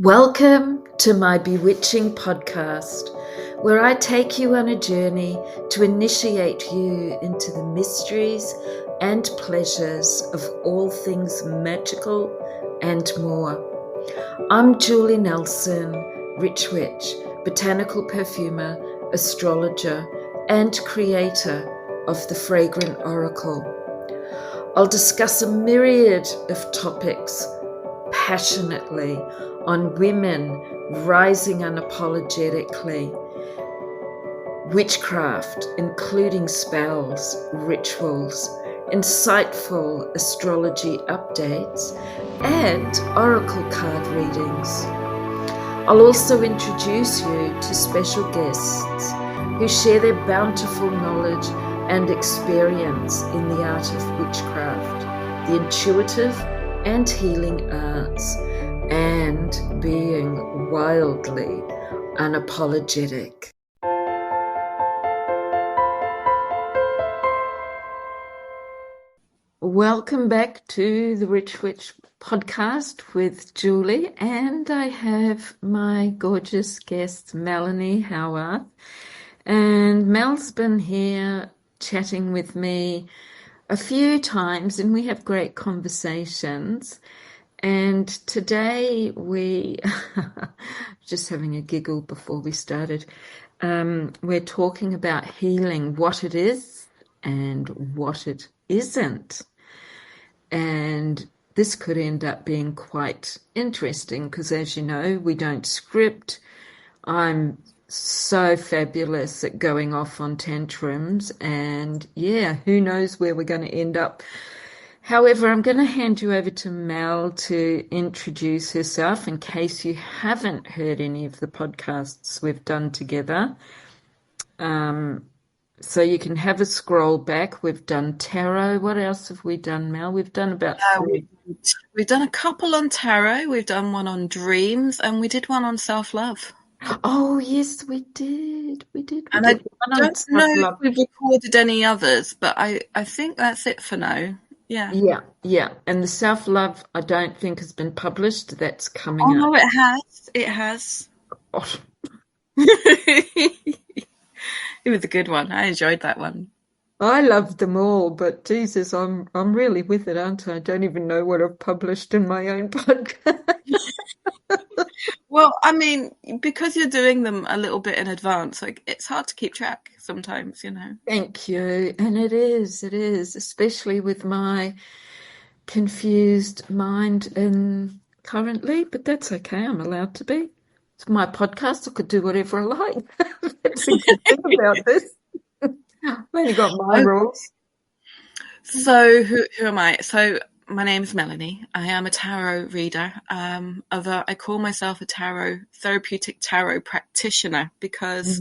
Welcome to my bewitching podcast, where I take you on a journey to initiate you into the mysteries and pleasures of all things magical and more. I'm Julie Nelson, Rich Witch, botanical perfumer, astrologer, and creator of the Fragrant Oracle. I'll discuss a myriad of topics passionately on women rising unapologetically, witchcraft, including spells, rituals, insightful astrology updates, and oracle card readings. I'll also introduce you to special guests who share their bountiful knowledge and experience in the art of witchcraft, the intuitive and healing arts, and being wildly unapologetic. Welcome back to the Rich Witch podcast with Julie, and I have my gorgeous guest Melanie Howarth. And Mel's been here chatting with me a few times, and we have great conversations. And today we just having a giggle before we started. We're talking about healing, what it is and what it isn't. And this could end up being quite interesting because, as you know, we don't script. I'm so fabulous at going off on tantrums, and yeah, who knows where we're going to end up. However, I'm going to hand you over to Mel to introduce herself in case you haven't heard any of the podcasts we've done together. So you can have a scroll back. We've done tarot. What else have we done, Mel? We've done about three. We've done a couple on tarot. We've done one on dreams, and we did one on self-love. Oh, yes, we did. We did. And I don't know if we've recorded any others, but I think that's it for now. Yeah. Yeah. And the self-love, I don't think has been published. That's coming Oh, up. no, it has. It has. Oh. It was a good one. I enjoyed that one. I loved them all, but Jesus, I'm really with it, aren't I? I don't even know what I've published in my own podcast. Well, I mean, because you're doing them a little bit in advance, like it's hard to keep track sometimes, you know. Thank you. And it is, especially with my confused mind and currently, but that's okay. I'm allowed to be. It's my podcast. I could do whatever I like. That's a good thing about this. I've only got my rules. So who am I? So my name's Melanie. I am a tarot reader. Although I call myself a therapeutic tarot practitioner because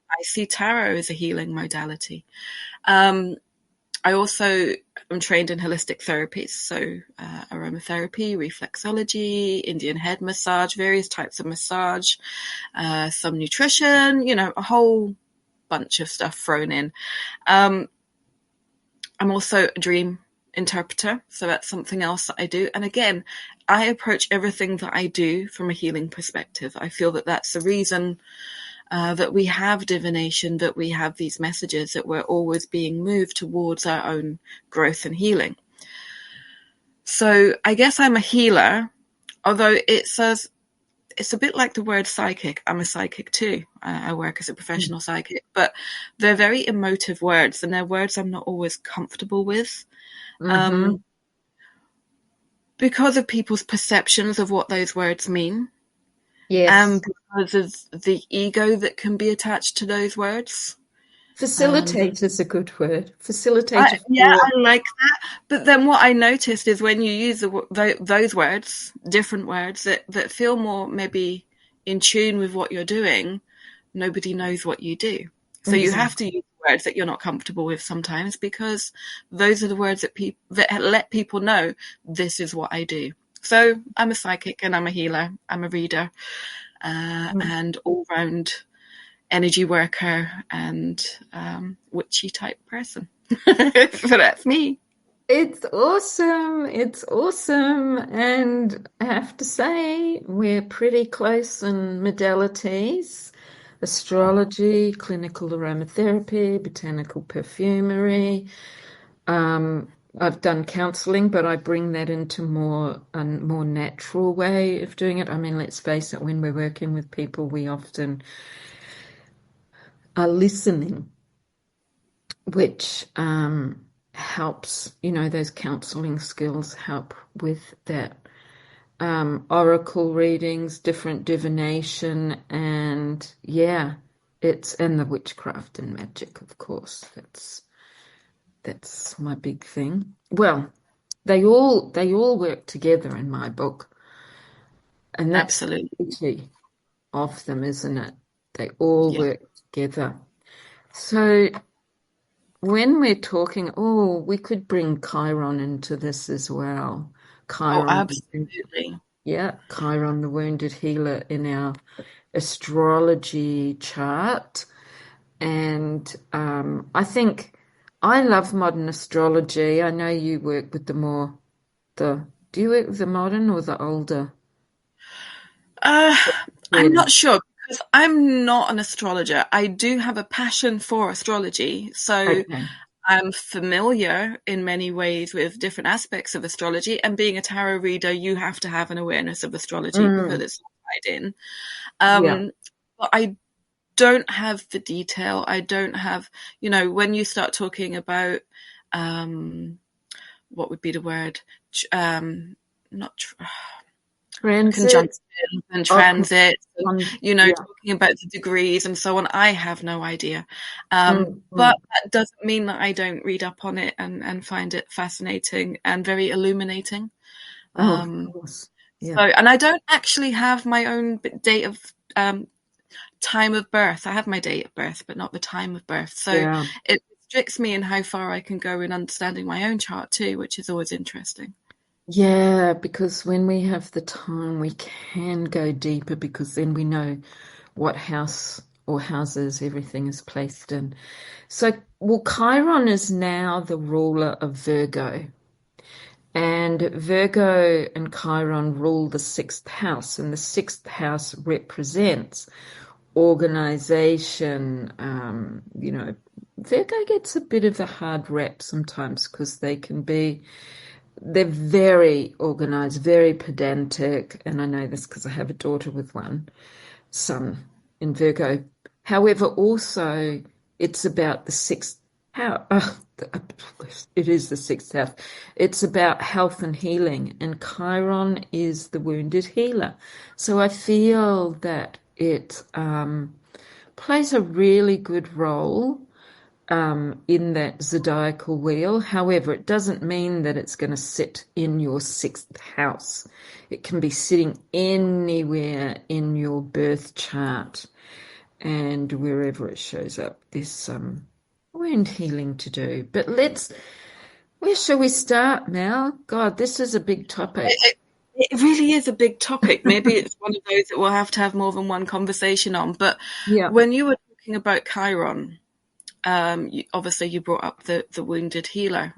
I see tarot as a healing modality. I also am trained in holistic therapies, so aromatherapy, reflexology, Indian head massage, various types of massage, some nutrition, you know, a whole bunch of stuff thrown in. I'm also a dream interpreter, so that's something else that I do. And again, I approach everything that I do from a healing perspective. I feel that that's the reason that we have divination, that we have these messages, that we're always being moved towards our own growth and healing. So I guess I'm a healer, although it's a bit like the word psychic. I'm a psychic too. I work as a professional psychic, but they're very emotive words, and they're words I'm not always comfortable with because of people's perceptions of what those words mean. Yes. And because of the ego that can be attached to those words. Facilitator is a good word. Facilitator. I like that. But then what I noticed is when you use those words, different words that feel more maybe in tune with what you're doing, nobody knows what you do. So you have to use words that you're not comfortable with sometimes, because those are the words that let people know this is what I do. So I'm a psychic and I'm a healer. I'm a reader and all-round energy worker and witchy type person. So that's me. It's awesome. It's awesome. And I have to say, we're pretty close in modalities. Astrology, clinical aromatherapy, botanical perfumery. Um, I've done counseling, but I bring that into a more natural way of doing it. I mean, let's face it, when we're working with people, we often are listening, which helps, those counseling skills help with that. Oracle readings, different divination, and yeah, and the witchcraft and magic, of course. That's my big thing. Well, they all work together in my book, and that's the Absolutely. beauty of them, isn't it? They all Yeah. work together. So when we're talking, we could bring Chiron into this as well. Oh, Chiron, absolutely. yeah, Chiron, the wounded healer in our astrology chart. And I think I love modern astrology. I know you work with do you work with the modern or the older Uh, I'm reading? not sure because I'm not an astrologer. I do have a passion for astrology, so Okay. I'm familiar in many ways with different aspects of astrology. And being a tarot reader, you have to have an awareness of astrology because Mm, it's tied in. yeah. But I don't have the detail. I don't have, when you start talking about, what would be the word? Not Transit. conjunctions and Oh, transits and, yeah. talking about the degrees and so on. I have no idea. Mm, But mm. that doesn't mean that I don't read up on it and find it fascinating and very illuminating. Oh, of Um, course. so, Yeah. and I don't actually have my own date of time of birth. I have my date of birth, but not the time of birth. So Yeah. it restricts me in how far I can go in understanding my own chart too, which is always interesting. Yeah, because when we have the time, we can go deeper because then we know what house or houses everything is placed in. So, well, Chiron is now the ruler of Virgo, and Virgo and Chiron rule the sixth house, and the sixth house represents organization. Virgo gets a bit of a hard rap sometimes because they're very organized, very pedantic, and I know this because I have a daughter with one sun in Virgo. However, also it's about the sixth house. It is the sixth house. It's about health and healing, and Chiron is the wounded healer. So I feel that it plays a really good role in that zodiacal wheel. However, it doesn't mean that it's going to sit in your sixth house. It can be sitting anywhere in your birth chart and wherever it shows up. There's some wound healing to do. But where shall we start, Mel? God, this is a big topic. It, it really is a big topic. Maybe it's one of those that we'll have to have more than one conversation on. But Yeah. when you were talking about Chiron, obviously you brought up the wounded healer.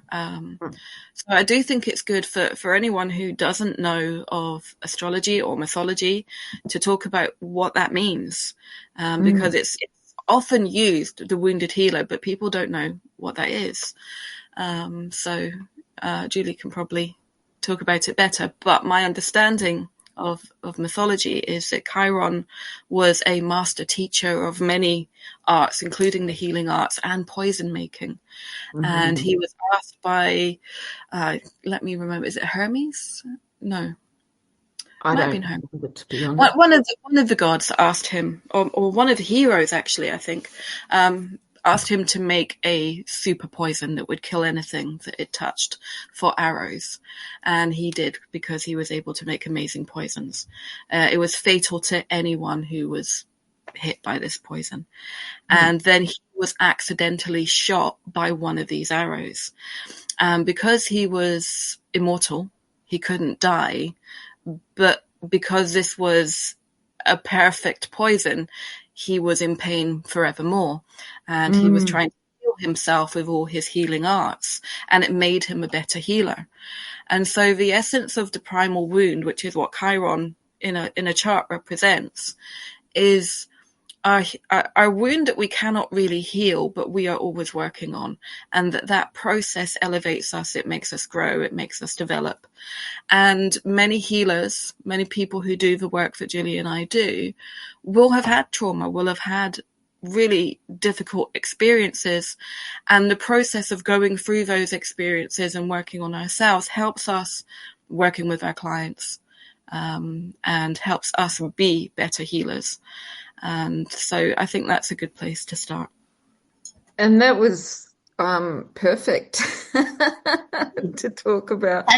So I do think it's good for anyone who doesn't know of astrology or mythology to talk about what that means, because Mm. it's often used, the wounded healer, but people don't know what that is. So Julie can probably talk about it better. But my understanding of mythology is that Chiron was a master teacher of many arts, including the healing arts and poison making. And Mhm. he was asked by, let me remember, is it Hermes? No, I might have don't been Hermes. remember, to be honest. One of the gods asked him, or one of the heroes actually, I think, asked him to make a super poison that would kill anything that it touched for arrows, and he did because he was able to make amazing poisons. It was fatal to anyone who was hit by this poison, Mm. and then he was accidentally shot by one of these arrows. Because he was immortal, he couldn't die, but because this was a perfect poison, he was in pain forevermore, and he was Mm. trying to heal himself with all his healing arts, and it made him a better healer. And so the essence of the primal wound, which is what Chiron in a chart represents, is our wound that we cannot really heal, but we are always working on. And that process elevates us. It makes us grow. It makes us develop. And many healers, many people who do the work that Julie and I do, will have had trauma, will have had really difficult experiences. And the process of going through those experiences and working on ourselves helps us working with our clients, and helps us be better healers. And so I think that's a good place to start. And that was perfect to talk about.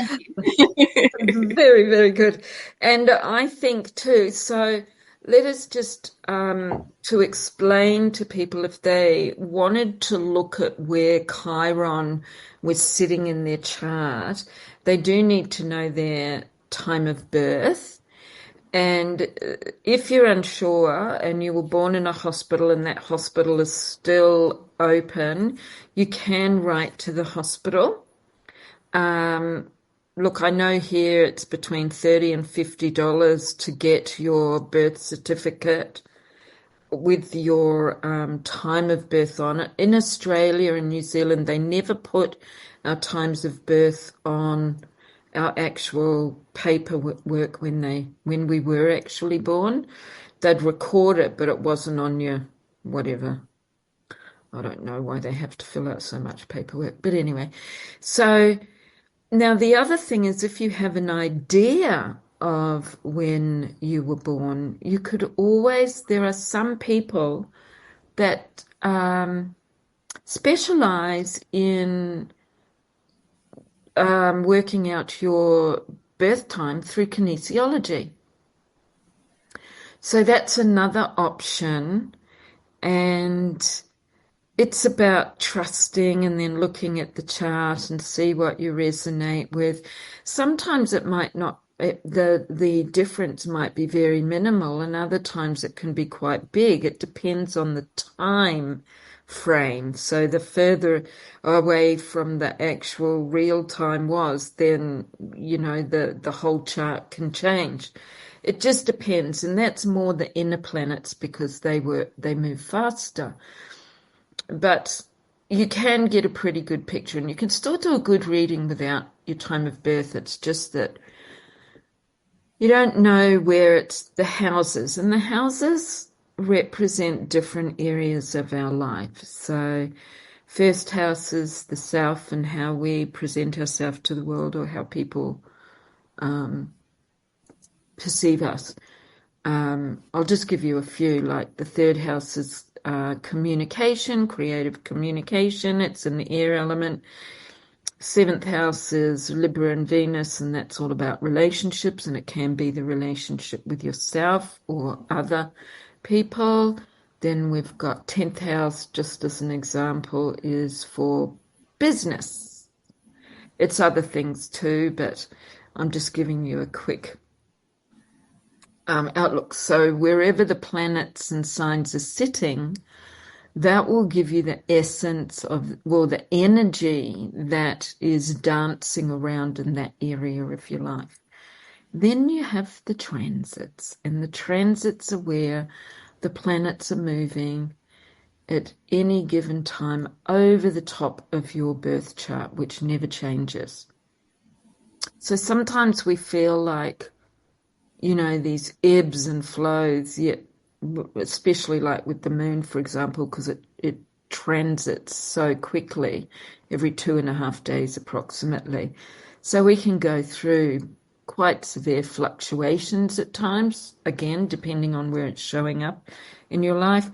Very, very good. And I think too, so let us just to explain to people, if they wanted to look at where Chiron was sitting in their chart, they do need to know their time of birth. And if you're unsure and you were born in a hospital and that hospital is still open, you can write to the hospital. Look, I know here it's between $30 and $50 to get your birth certificate with your time of birth on it. In Australia and New Zealand, they never put our times of birth on our actual paperwork when we were actually born. They'd record it, but it wasn't on your whatever. I don't know why they have to fill out so much paperwork. But anyway, so now the other thing is, if you have an idea of when you were born, you could always, there are some people that specialize in working out your birth time through kinesiology. So that's another option, and it's about trusting and then looking at the chart and see what you resonate with. Sometimes it might not, the difference might be very minimal, and other times it can be quite big. It depends on the time frame. So the further away from the actual real time was, then, you know, the whole chart can change. It just depends, and that's more the inner planets because they move faster. But you can get a pretty good picture, and you can still do a good reading without your time of birth. It's just that you don't know where it's the houses, and the houses represent different areas of our life. So first house is the self and how we present ourselves to the world, or how people perceive us. I'll just give you a few. Like the third house is communication, creative communication. It's in the air element. Seventh house is Libra and Venus, and that's all about relationships, and it can be the relationship with yourself or other people. Then we've got 10th house, just as an example, is for business. It's other things too, but I'm just giving you a quick outlook. So wherever the planets and signs are sitting, that will give you the essence of, well, the energy that is dancing around in that area of your life. Then you have the transits, and the transits are where the planets are moving at any given time over the top of your birth chart, which never changes. So sometimes we feel like, you know, these ebbs and flows, yet especially like with the moon, for example, because it transits so quickly every 2.5 days approximately. So we can go through quite severe fluctuations at times, again, depending on where it's showing up in your life.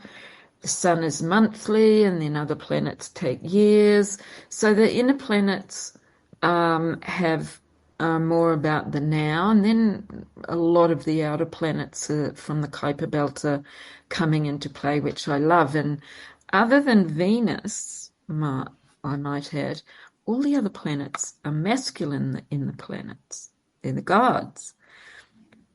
The sun is monthly, and then other planets take years. So the inner planets have more about the now, and then a lot of the outer planets from the Kuiper Belt are coming into play, which I love. And other than Venus, I might add, all the other planets are masculine in the planets. They're the gods.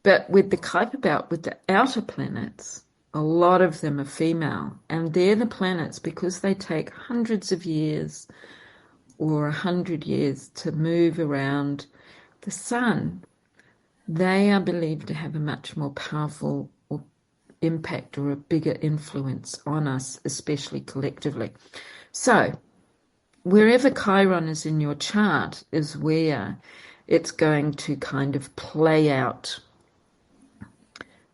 But with the Kuiper Belt, with the outer planets, a lot of them are female, and they're the planets because they take hundreds of years or 100 years to move around the sun. They are believed to have a much more powerful impact or a bigger influence on us, especially collectively. So, wherever Chiron is in your chart is where it's going to kind of play out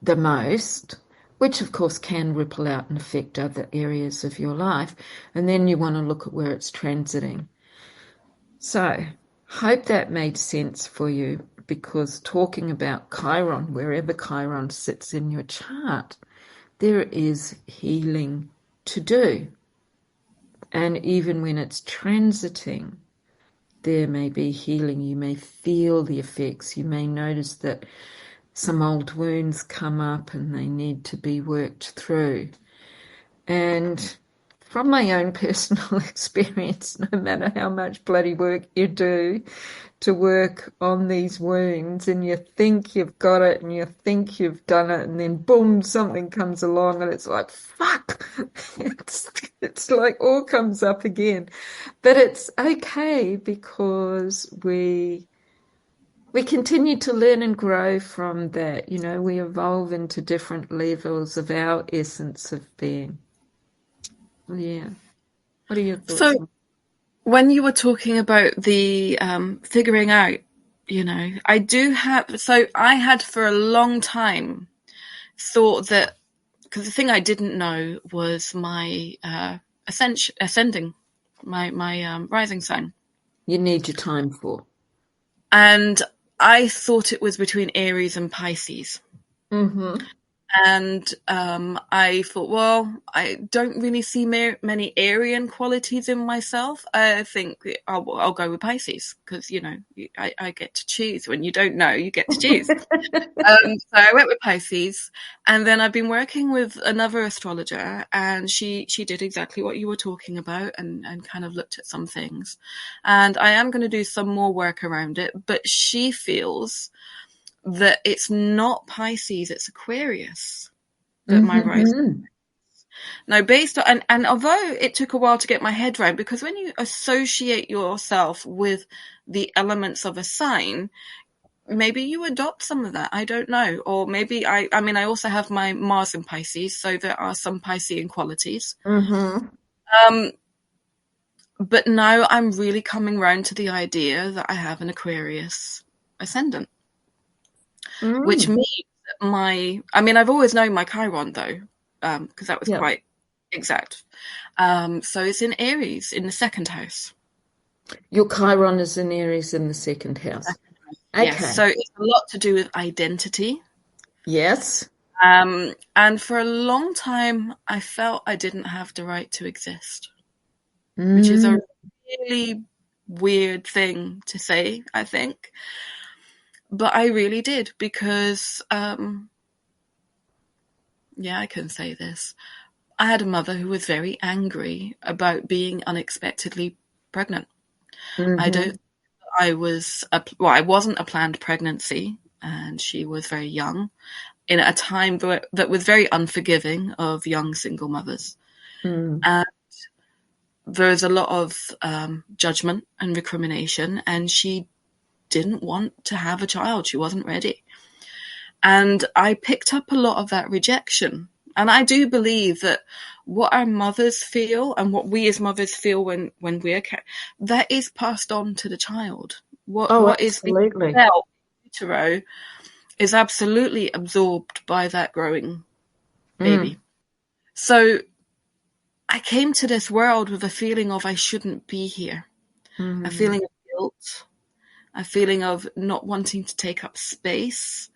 the most, which of course can ripple out and affect other areas of your life. And then you want to look at where it's transiting. So, hope that made sense for you, because talking about Chiron, wherever Chiron sits in your chart, there is healing to do. And even when it's transiting, there may be healing. You may feel the effects. You may notice that some old wounds come up and they need to be worked through. And from my own personal experience, no matter how much bloody work you do to work on these wounds, and you think you've got it and you think you've done it, and then boom, something comes along and it's like, fuck, it's like all comes up again. But it's okay, because we continue to learn and grow from that. You know, we evolve into different levels of our essence of being. Yeah. What are your thoughts? So when you were talking about the figuring out, I had for a long time thought that, because the thing I didn't know was my ascending, my rising sign. You need your time for. And I thought it was between Aries and Pisces. Mm-hmm. And I thought, well, I don't really see many Aryan qualities in myself. I think I'll go with Pisces, because, I get to choose. When you don't know, you get to choose. So I went with Pisces, and then I've been working with another astrologer, and she did exactly what you were talking about, and kind of looked at some things. And I am going to do some more work around it, but she feels that it's not Pisces, it's Aquarius that my rising. Now, based on, and although it took a while to get my head around, because when you associate yourself with the elements of a sign, maybe you adopt some of that. I don't know. Or maybe I also have my Mars in Pisces, so there are some Piscean qualities. Mm-hmm. But now I'm really coming around to the idea that I have an Aquarius ascendant. Which means I've always known my Chiron, though, because that was quite exact. So it's in Aries, in the second house. Your Chiron is in Aries in the second house. Okay. Yes, so it's a lot to do with identity. Yes. And for a long time, I felt I didn't have the right to exist, which is a really weird thing to say, I think. But I really did, because, I can say this. I had a mother who was very angry about being unexpectedly pregnant. Mm-hmm. I wasn't a planned pregnancy, and she was very young, in a time that was very unforgiving of young single mothers. And there's a lot of judgment and recrimination, and she didn't want to have a child. She wasn't ready. And I picked up a lot of that rejection. And I do believe that what our mothers feel and what we as mothers feel when we're that is passed on to the child. What is being felt in utero is absolutely absorbed by that growing baby. So I came to this world with a feeling of I shouldn't be here, a feeling of guilt, a feeling of not wanting to take up space,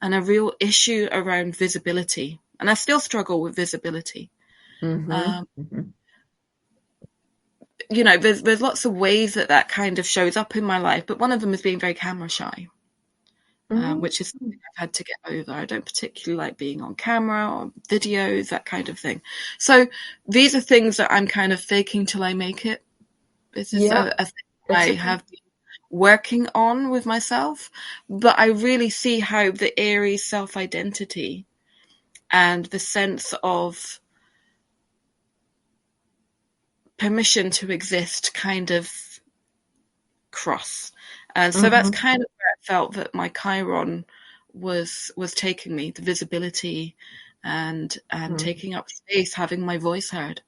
and a real issue around visibility. And I still struggle with visibility. There's lots of ways that kind of shows up in my life, but one of them is being very camera shy, which is something I've had to get over. I don't particularly like being on camera or videos, that kind of thing. So these are things that I'm kind of faking till I make it. This is a thing I have been working on with myself, but I really see how the Aries self-identity and the sense of permission to exist kind of cross. And so that's kind of where I felt that my Chiron was taking me, the visibility and taking up space, having my voice heard.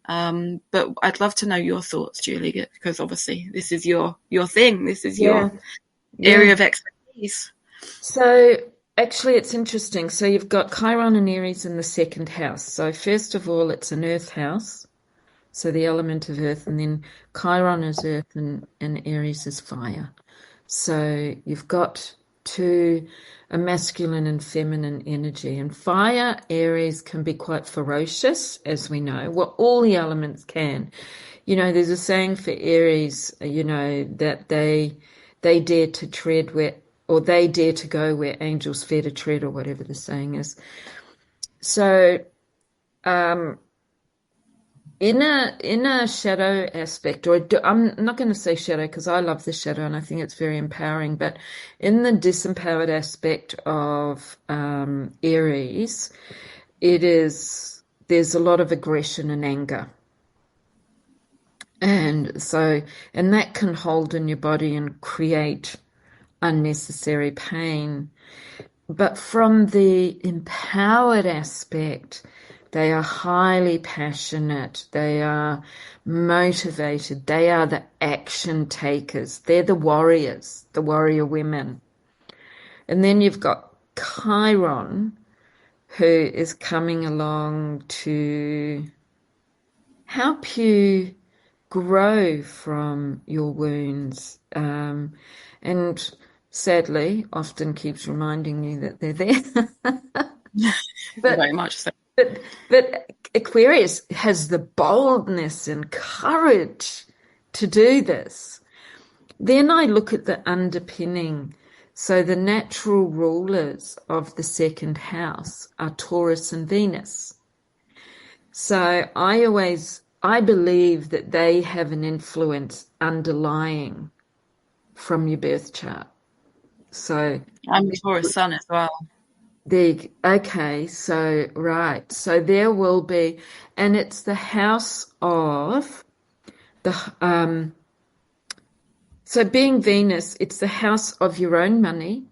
But I'd love to know your thoughts, Julie, because obviously this is your thing. This is your area of expertise. So actually it's interesting. So you've got Chiron and Aries in the second house. So first of all, it's an earth house. So the element of earth, and then Chiron is earth and Aries is fire. So you've got a masculine and feminine energy. And fire, Aries, can be quite ferocious, as we know. Well, all the elements can. You know, there's a saying for Aries, you know, that they dare to tread where, or they dare to go where angels fear to tread, or whatever the saying is. So, in a shadow aspect, or I'm not going to say shadow because I love the shadow and I think it's very empowering, but in the disempowered aspect of Aries, there's a lot of aggression and anger. And that can hold in your body and create unnecessary pain. But from the empowered aspect, they are highly passionate. They are motivated. They are the action takers. They're the warriors, the warrior women. And then you've got Chiron, who is coming along to help you grow from your wounds. And sadly, often keeps reminding you that they're there. Very much so. But Aquarius has the boldness and courage to do this. Then I look at the underpinning. So the natural rulers of the second house are Taurus and Venus. So I believe that they have an influence underlying from your birth chart. So I'm a Taurus sun as well. Okay, so right. So there will be, and it's the house of the so being Venus, it's the house of your own money,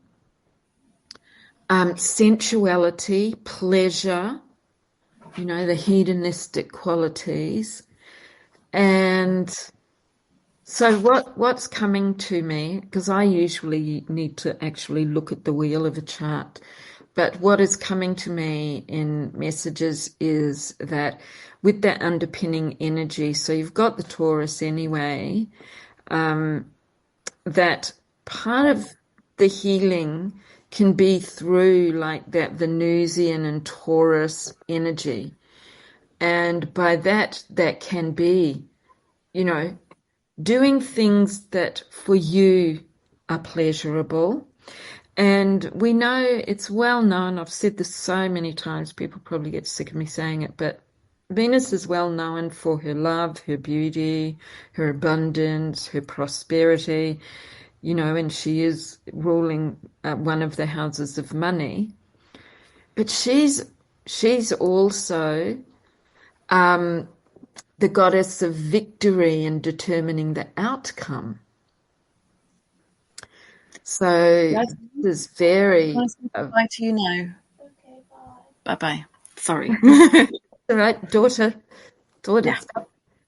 sensuality, pleasure, you know, the hedonistic qualities. And so what's coming to me, because I usually need to actually look at the wheel of a chart, but what is coming to me in messages is that with that underpinning energy, so you've got the Taurus anyway, that part of the healing can be through like that Venusian and Taurus energy. And by that can be, you know, doing things that for you are pleasurable. And we know, it's well known, I've said this so many times, people probably get sick of me saying it, but Venus is well known for her love, her beauty, her abundance, her prosperity, you know, and she is ruling one of the houses of money. But she's also the goddess of victory and determining the outcome. So this is very. Bye to you now. Okay, bye. Bye. Sorry. All right, daughter. Yeah.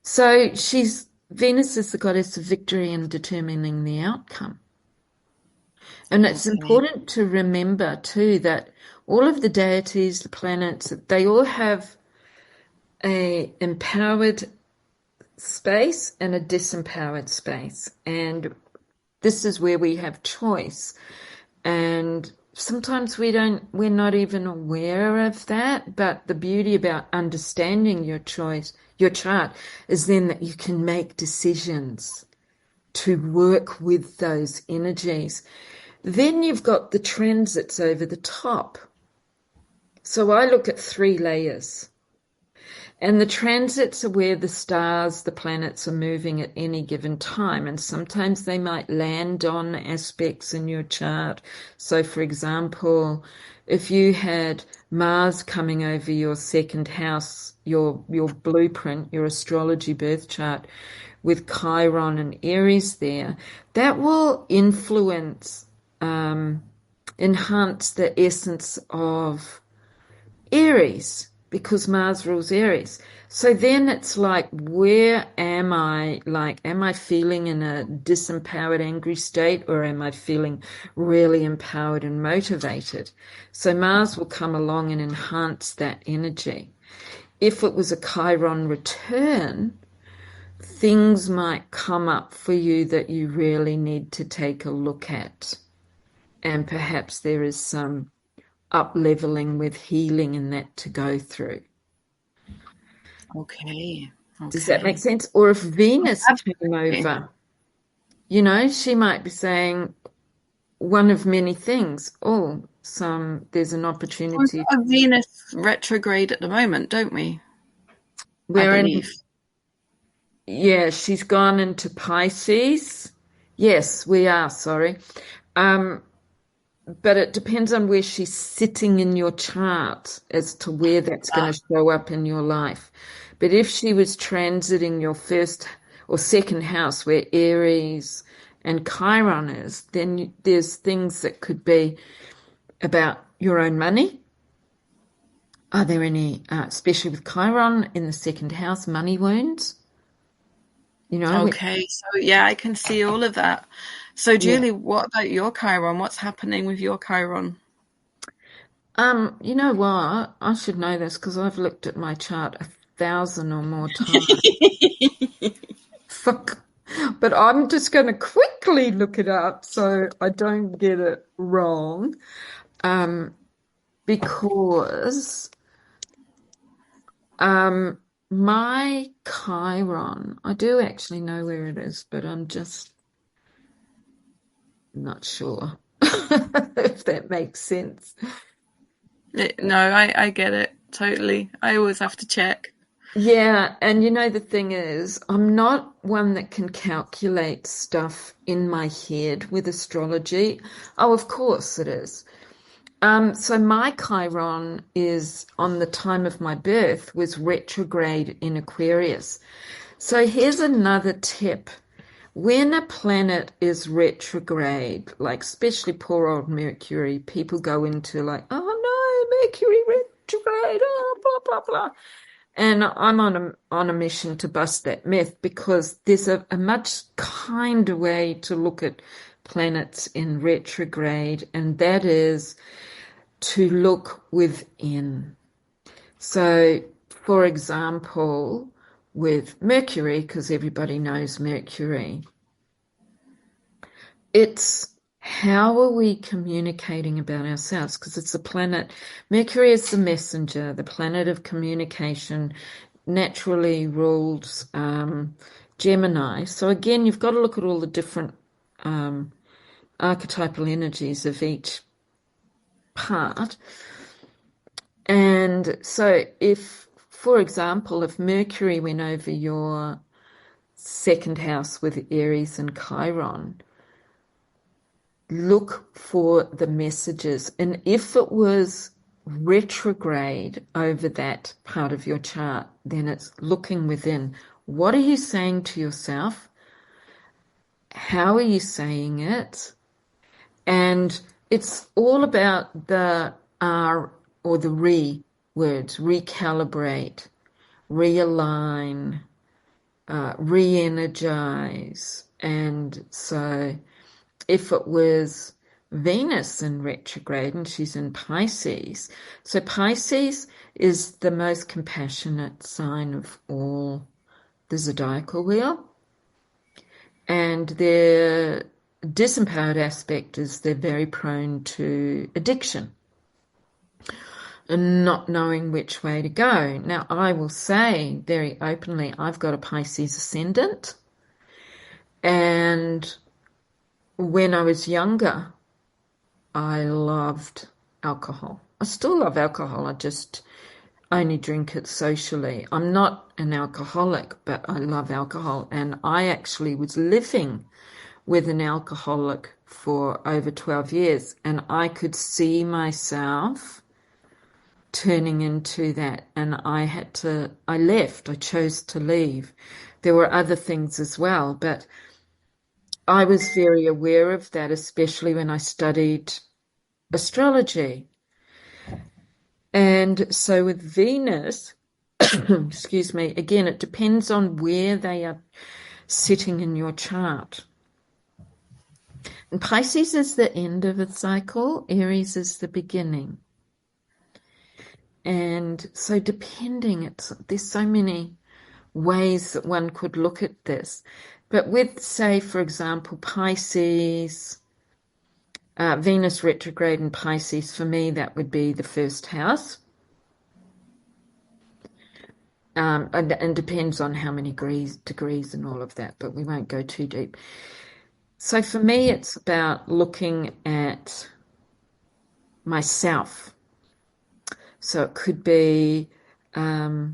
So Venus is the goddess of victory and determining the outcome. And it's important to remember too that all of the deities, the planets, they all have a empowered space and a disempowered space. And this is where we have choice. And sometimes we're not even aware of that, but the beauty about understanding your chart, is then that you can make decisions to work with those energies. Then you've got the transits over the top. So I look at 3 layers. And the transits are where the stars, the planets are moving at any given time. And sometimes they might land on aspects in your chart. So, for example, if you had Mars coming over your second house, your blueprint, your astrology birth chart, with Chiron and Aries there, that will enhance the essence of Aries because Mars rules Aries. So then it's like, where am I? Like, am I feeling in a disempowered, angry state, or am I feeling really empowered and motivated? So Mars will come along and enhance that energy. If it was a Chiron return, things might come up for you that you really need to take a look at. And perhaps there is some up leveling with healing and that to go through. Okay. Does that make Okay. sense? Or if Venus came Absolutely. over, she might be saying one of many things. Oh, there's an We've opportunity. got a Venus retrograde at the moment, don't we? I We're in, believe. yeah, she's gone into Pisces. Yes, we are, sorry. Um, but it depends on where she's sitting in your chart as to where that's going Ah, to show up in your life. But if she was transiting your first or second house where Aries and Chiron is, then there's things that could be about your own money. Are there any, especially with Chiron in the second house, money wounds? okay. So yeah, I can see all of that. So Yeah. Julie, what about your Chiron? What's happening with your Chiron? You know what? I should know this because I've looked at my chart 1,000 or more times. Fuck. But I'm just going to quickly look it up so I don't get it wrong. Um, because my Chiron, I do actually know where it is, but I'm just not sure if that makes sense. No, I get it totally. I always have to check. Yeah, and the thing is, I'm not one that can calculate stuff in my head with astrology. Oh, of course it is. So my Chiron is on the time of my birth was retrograde in Aquarius. So here's another tip. When a planet is retrograde, like especially poor old Mercury, people go into like, oh no, Mercury retrograde, oh, blah, blah, blah. And I'm on a mission to bust that myth because there's a much kinder way to look at planets in retrograde, and that is to look within. So, for example, with Mercury, because everybody knows Mercury, it's how are we communicating about ourselves? Because it's a planet, Mercury is the messenger, the planet of communication, naturally rules Gemini. So, again, you've got to look at all the different archetypal energies of each part. And so, for example, if Mercury went over your second house with Aries and Chiron, look for the messages. And if it was retrograde over that part of your chart, then it's looking within. What are you saying to yourself? How are you saying it? And it's all about the R or the re words, recalibrate, realign, re-energize. And so if it was Venus in retrograde and she's in Pisces, so Pisces is the most compassionate sign of all the zodiacal wheel. And their disempowered aspect is they're very prone to addiction and not knowing which way to go. Now, I will say very openly, I've got a Pisces ascendant. And when I was younger, I loved alcohol. I still love alcohol. only drink it socially. I'm not an alcoholic, but I love alcohol. And I actually was living with an alcoholic for over 12 years, and I could see myself turning into that. And I left, I chose to leave. There were other things as well, but I was very aware of that, especially when I studied astrology. And so with Venus, excuse me, again, it depends on where they are sitting in your chart. And Pisces is the end of a cycle, Aries is the beginning. And so there's so many ways that one could look at this. But with, say, for example, Pisces, Venus retrograde in Pisces, for me, that would be the first house. And depends on how many degrees and all of that, but we won't go too deep. So for me, it's about looking at myself. So it could be, I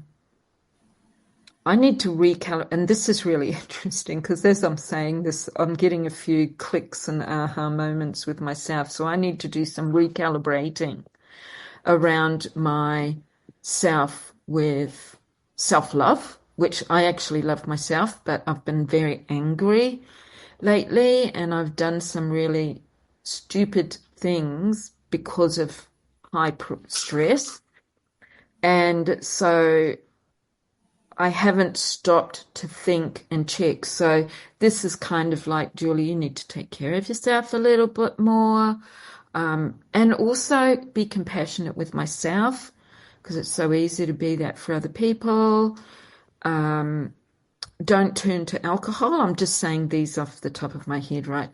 need to recalibrate, and this is really interesting because as I'm saying this, I'm getting a few clicks and aha moments with myself. So I need to do some recalibrating around myself with self-love, which I actually love myself, but I've been very angry lately, and I've done some really stupid things because of high stress. And so I haven't stopped to think and check. So this is kind of like, Julie, you need to take care of yourself a little bit more. And also be compassionate with myself, because it's so easy to be that for other people. Don't turn to alcohol. I'm just saying these off the top of my head, right?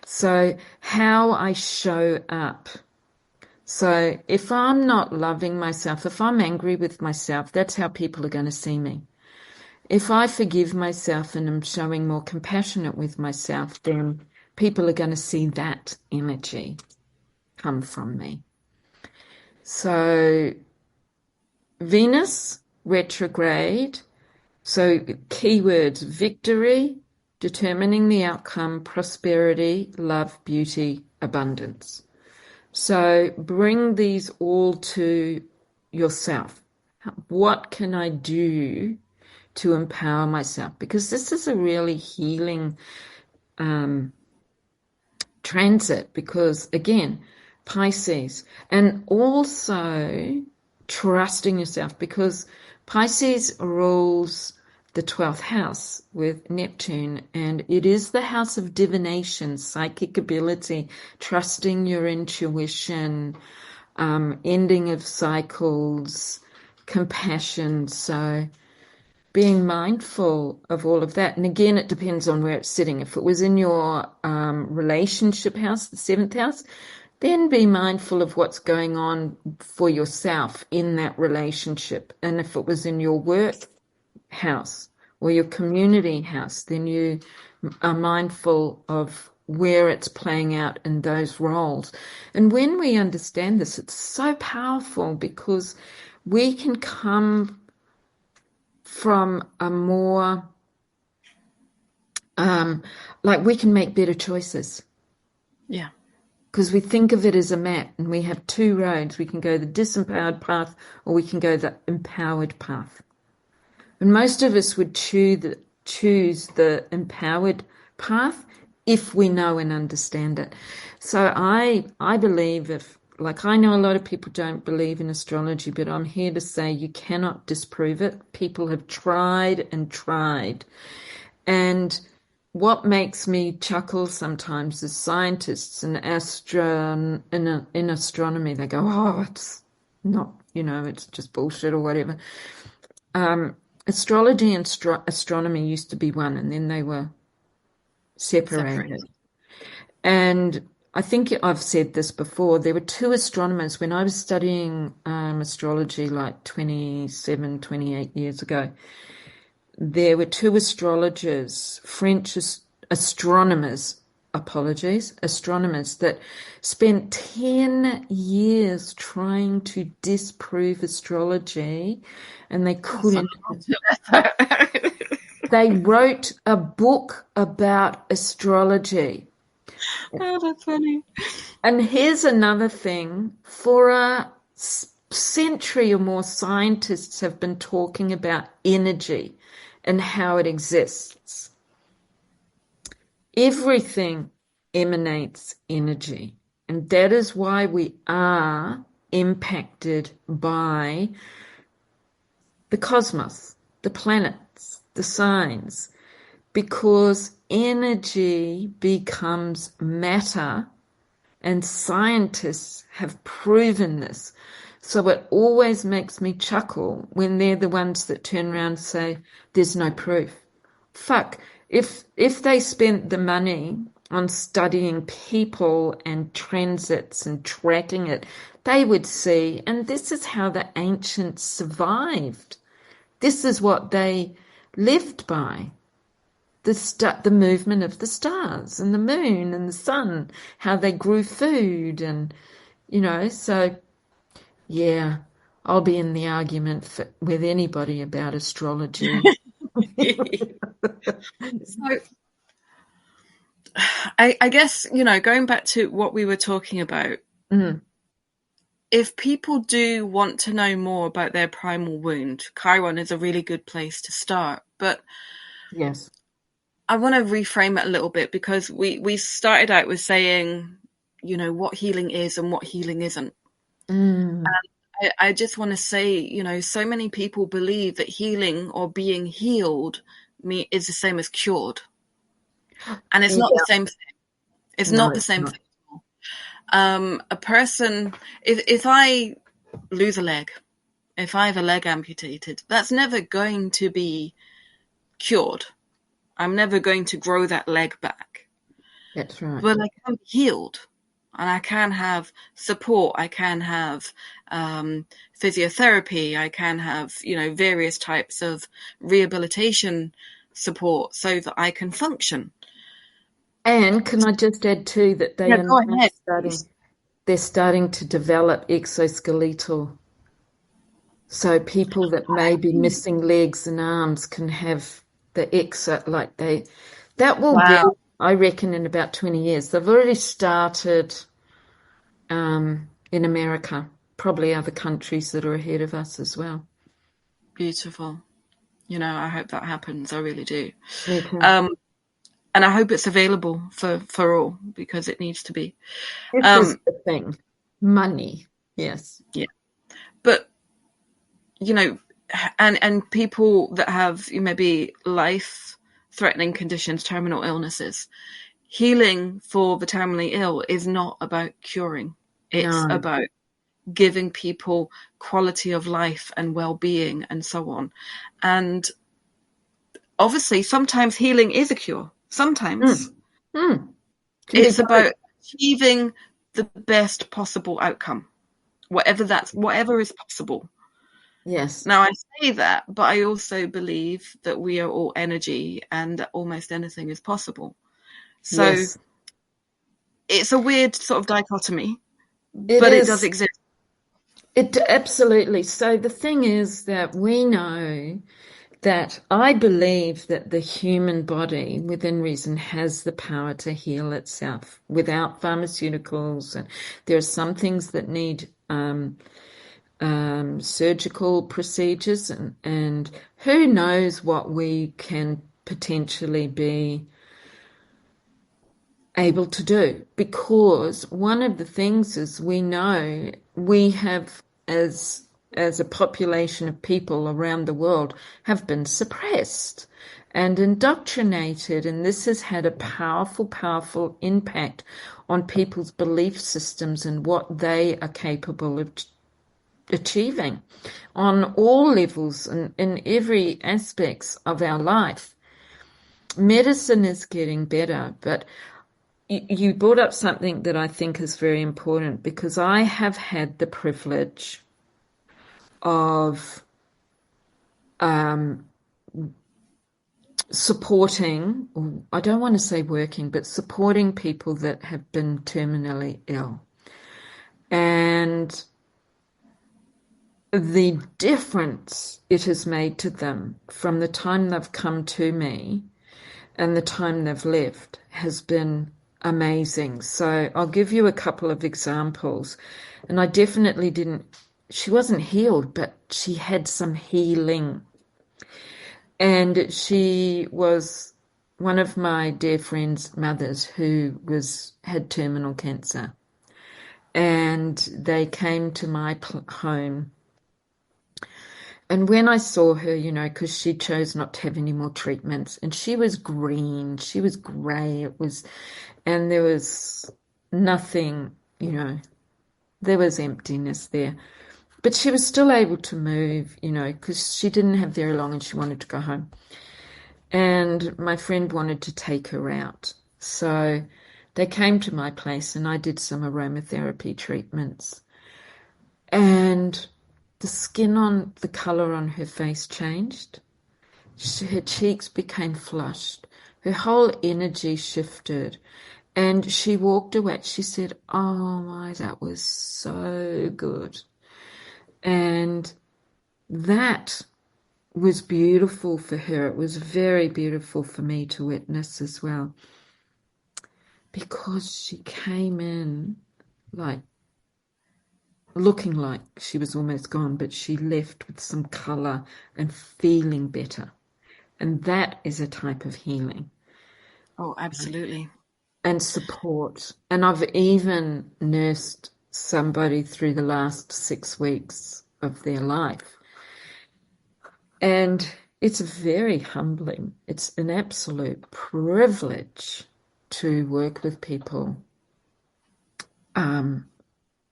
So how I show up. So if I'm not loving myself, if I'm angry with myself, that's how people are going to see me. If I forgive myself and am showing more compassionate with myself, then people are going to see that energy come from me. So Venus retrograde. So keywords: victory, determining the outcome, prosperity, love, beauty, abundance. So bring these all to yourself. What can I do to empower myself? Because this is a really healing transit, because again, Pisces, and also trusting yourself, because Pisces rules the 12th house with Neptune, and it is the house of divination, psychic ability, trusting your intuition, ending of cycles, compassion. So being mindful of all of that. And again, it depends on where it's sitting. If it was in your relationship house, the 7th house, then be mindful of what's going on for yourself in that relationship. And if it was in your work house or your community house, then you are mindful of where it's playing out in those roles. And when we understand this, it's so powerful, because we can come from a more, like, we can make better choices. Yeah. Because we think of it as a map, and we have two roads. We can go the disempowered path, or we can go the empowered path. And most of us would choose the empowered path if we know and understand it. So I believe, I know a lot of people don't believe in astrology, but I'm here to say you cannot disprove it. People have tried and tried. And what makes me chuckle sometimes is scientists and in astronomy, they go, oh, it's not, it's just bullshit or whatever. Astrology and astronomy used to be one, and then they were separated. And I think I've said this before, there were two astronomers when I was studying astrology like 27, 28 years ago. There were two astrologers, French astronomers, astronomers that spent 10 years trying to disprove astrology, and they That's a couldn't. lot. They wrote a book about astrology. Oh, that's funny. And here's another thing. For a century or more, scientists have been talking about energy and how it exists. Everything emanates energy, and that is why we are impacted by the cosmos, the planets, the signs, because energy becomes matter, and scientists have proven this. So it always makes me chuckle when they're the ones that turn around and say, there's no proof. Fuck, if they spent the money on studying people and transits and tracking it, they would see, and this is how the ancients survived. This is what they lived by. The movement of the stars and the moon and the sun, how they grew food, and so yeah, I'll be in the argument with anybody about astrology. So I guess, going back to what we were talking about, Mm, if people do want to know more about their primal wound, Chiron is a really good place to start. But yes. I want to reframe it a little bit, because we started out with saying, what healing is and what healing isn't. Mm, I just want to say, so many people believe that healing or being healed is the same as cured. And it's not the yeah. same thing. It's No, not the it's same not. thing. A person, if I lose a leg, if I have a leg amputated, that's never going to be cured. I'm never going to grow that leg back. That's right. But I can be healed, and I can have support. I can have physiotherapy. I can have, various types of rehabilitation support so that I can function. And can I just add too that they Yeah, are go now ahead. they're starting to develop exoskeletal. So people that may be missing legs and arms can have the exo, that will be, Wow, I reckon, in about 20 years. They've already started in America, probably other countries that are ahead of us as well. beautiful. I hope that happens. I really do. Me too. Um, and I hope it's available for all, because it needs to be. This is Um, the thing. Money. Yes. yeah, but and people that have maybe life-threatening conditions, terminal illnesses, healing for the terminally ill is not about curing. It's No. about giving people quality of life and well-being and so on. And obviously, sometimes healing is a cure. Sometimes Mm. Mm. Can be it's both. about achieving the best possible outcome, whatever is possible. Yes. Now, I say that, but I also believe that we are all energy and that almost anything is possible. So Yes. it's a weird sort of dichotomy, It but it does is. exist. It absolutely. So the thing is that we know that I believe that the human body, within reason, has the power to heal itself without pharmaceuticals. And there are some things that need surgical procedures, and who knows what we can potentially be able to do, because one of the things is we know we have, as a population of people around the world, have been suppressed and indoctrinated, and this has had a powerful impact on people's belief systems and what they are capable of achieving on all levels and in every aspects of our life. Medicine is getting better, but you brought up something that I think is very important, because I have had the privilege of supporting, or I don't want to say working, but supporting people that have been terminally ill. And the difference it has made to them from the time they've come to me and the time they've left has been amazing. So I'll give you a couple of examples. And I definitely didn't, she wasn't healed, but she had some healing. And she was one of my dear friend's mothers who had terminal cancer. And they came to my home. And when I saw her, because she chose not to have any more treatments, and she was green, she was grey, and there was nothing, there was emptiness there. But she was still able to move, because she didn't have very long and she wanted to go home. And my friend wanted to take her out. So they came to my place and I did some aromatherapy treatments. And the colour on her face changed. Her cheeks became flushed. Her whole energy shifted. And she walked away. She said, "Oh my, that was so good." And that was beautiful for her. It was very beautiful for me to witness as well. Because she came in like looking like she was almost gone, but she left with some colour and feeling better. And that is a type of healing. Oh, absolutely. And support. And I've even nursed somebody through the last 6 weeks of their life. And it's very humbling. It's an absolute privilege to work with people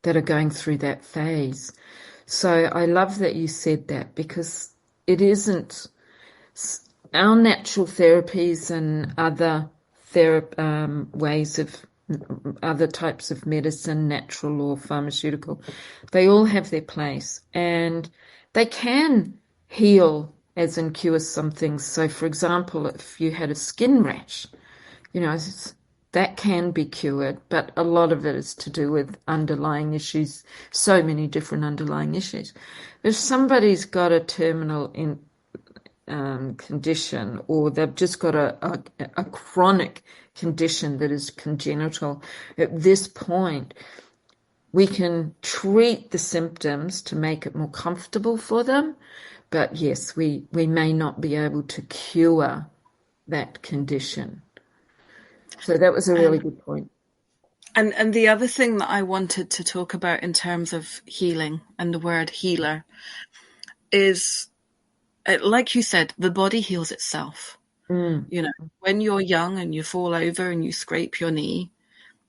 that are going through that phase. So I love that you said that, because it isn't our natural therapies and other ways of other types of medicine, natural or pharmaceutical, they all have their place and they can heal as in cure some things. So for example, if you had a skin rash, that can be cured, but a lot of it is to do with underlying issues, so many different underlying issues. If somebody's got a terminal condition, or they've just got a chronic condition that is congenital, at this point, we can treat the symptoms to make it more comfortable for them. But yes, we may not be able to cure that condition. So that was a really good point. And the other thing that I wanted to talk about in terms of healing and the word healer is, like you said, the body heals itself. When you're young and you fall over and you scrape your knee,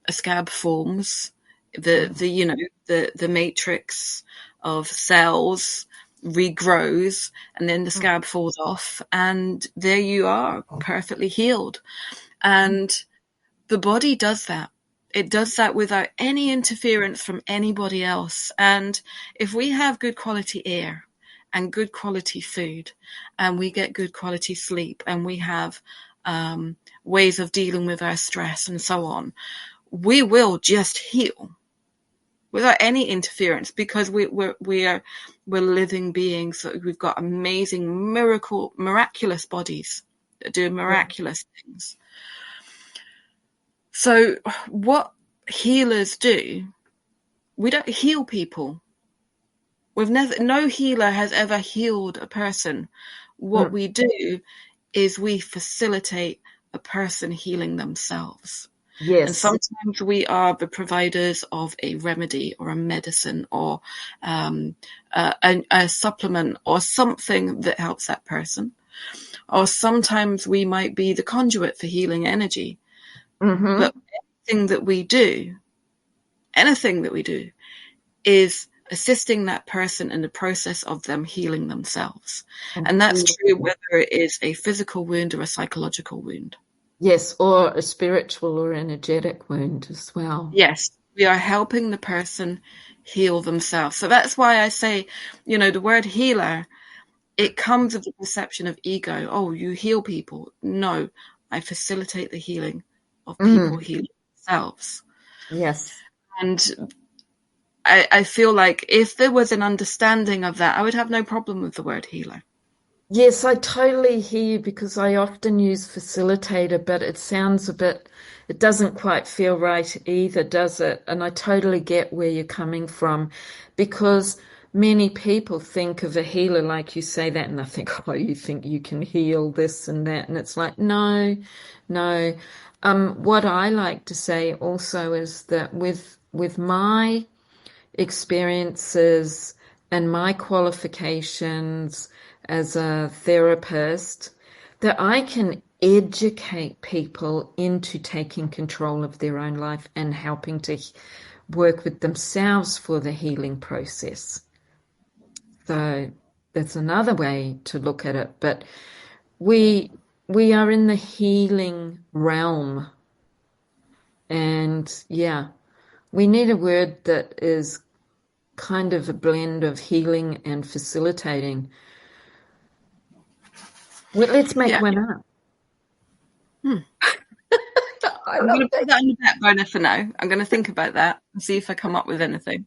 a scab forms. The matrix of cells regrows, and then the scab falls off, and there you are, perfectly healed. And the body does that. It does that without any interference from anybody else. And if we have good quality air and good quality food, and we get good quality sleep, and we have ways of dealing with our stress and so on, we will just heal without any interference, because we're living beings. So we've got amazing, miraculous bodies that do miraculous things. So what healers do, we don't heal people. No healer has ever healed a person. What we do is we facilitate a person healing themselves. Yes. And sometimes we are the providers of a remedy or a medicine or a supplement or something that helps that person. Or sometimes we might be the conduit for healing energy. Mm-hmm. But anything that we do is assisting that person in the process of them healing themselves. And that's true whether it is a physical wound or a psychological wound. Yes, or a spiritual or energetic wound as well. Yes, we are helping the person heal themselves. So that's why I say, the word healer it comes with the perception of ego. Oh, you heal people. No, I facilitate the healing of people healing themselves. Yes. And I feel like if there was an understanding of that, I would have no problem with the word healer. Yes, I totally hear you because I often use facilitator, but it doesn't quite feel right either, does it? And I totally get where you're coming from because many people think of a healer like you say that and I think, oh, you think you can heal this and that. And it's like, no, no. What I like to say also is that with my experiences and my qualifications as a therapist that I can educate people into taking control of their own life and helping to work with themselves for the healing process. So that's another way to look at it. But we we are in the healing realm. And yeah, we need a word that is kind of a blend of healing and facilitating. Well, let's make Yeah. one up. I I'm love going to put that. that on the back burner for now. I'm going to think about that and see if I come up with anything.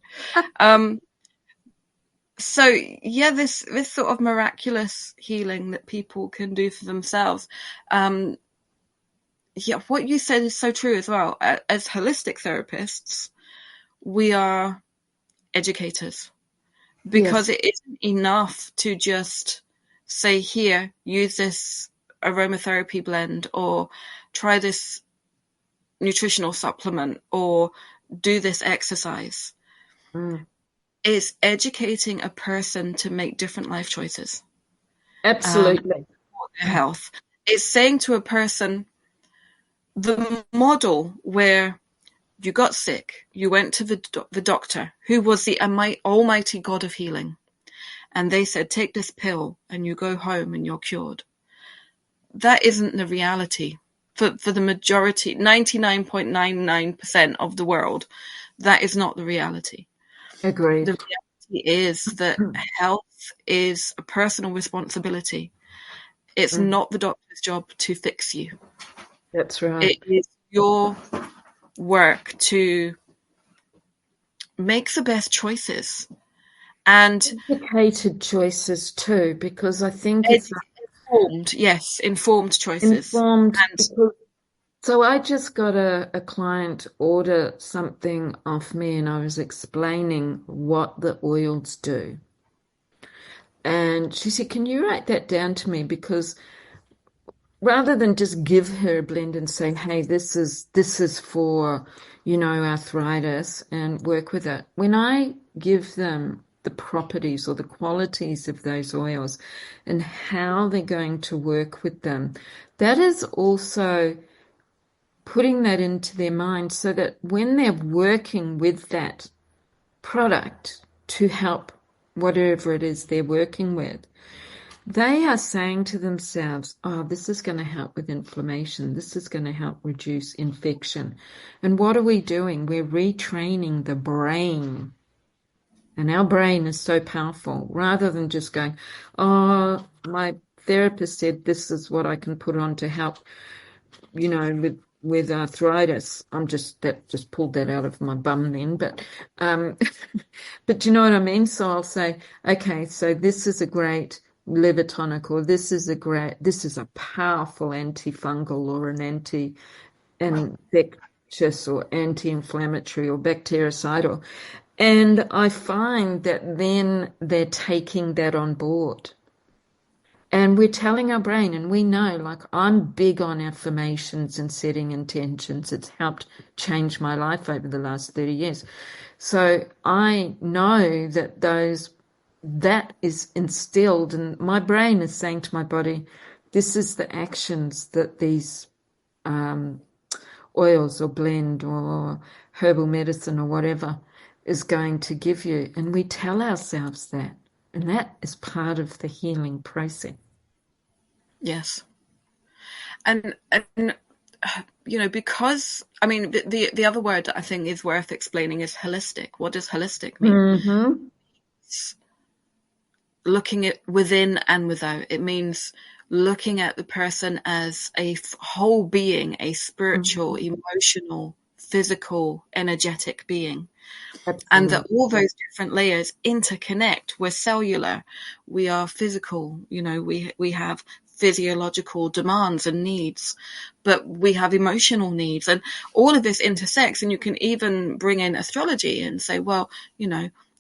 So yeah, this sort of miraculous healing that people can do for themselves. Yeah, what you said is so true as well. As holistic therapists, we are educators because Yes. it isn't enough to just say, here, use this aromatherapy blend or try this nutritional supplement or do this exercise. Mm. It's educating a person to make different life choices Absolutely. for their health. It's saying to a person, the model where you got sick, you went to the doctor, who was the almighty God of healing, and they said, take this pill and you go home and you're cured. That isn't the reality. For the majority, 99.99% of the world, that is not the reality. The Agreed. reality is that health is a personal responsibility. It's Mm. not the doctor's job to fix you. That's right. It is your work to make the best choices and Educated choices too, because I think it's informed choices. informed And because so I just got a client order something off me and I was explaining what the oils do. And she said, can you write that down to me? Because rather than just give her a blend and say, hey, this is for, arthritis and work with it. When I give them the properties or the qualities of those oils and how they're going to work with them, that is also putting that into their mind so that when they're working with that product to help whatever it is they're working with, they are saying to themselves, oh, this is going to help with inflammation. This is going to help reduce infection. And what are we doing? We're retraining the brain. And our brain is so powerful rather than just going, oh, my therapist said this is what I can put on to help, with arthritis. That just pulled that out of my bum then, um, but you know what I mean? So I'll say, okay, so this is a great liver tonic, or this is a powerful antifungal or an infectious or anti-inflammatory or bactericidal. And I find that then they're taking that on board. And we're telling our brain, and we know, like, I'm big on affirmations and setting intentions. It's helped change my life over the last 30 years. So I know that is instilled, and my brain is saying to my body, this is the actions that these oils or blend or herbal medicine or whatever is going to give you. And we tell ourselves that. And that is part of the healing process. yes, and because the other word that I think is worth explaining is holistic. What does holistic mean? Mm-hmm. looking at within and without. It means looking at the person as a whole being, a spiritual, emotional, physical, energetic being. And that Absolutely. all those different layers interconnect. We're cellular, we are physical, we have physiological demands and needs, but we have emotional needs, and all of this intersects. And you can even bring in astrology and say, well,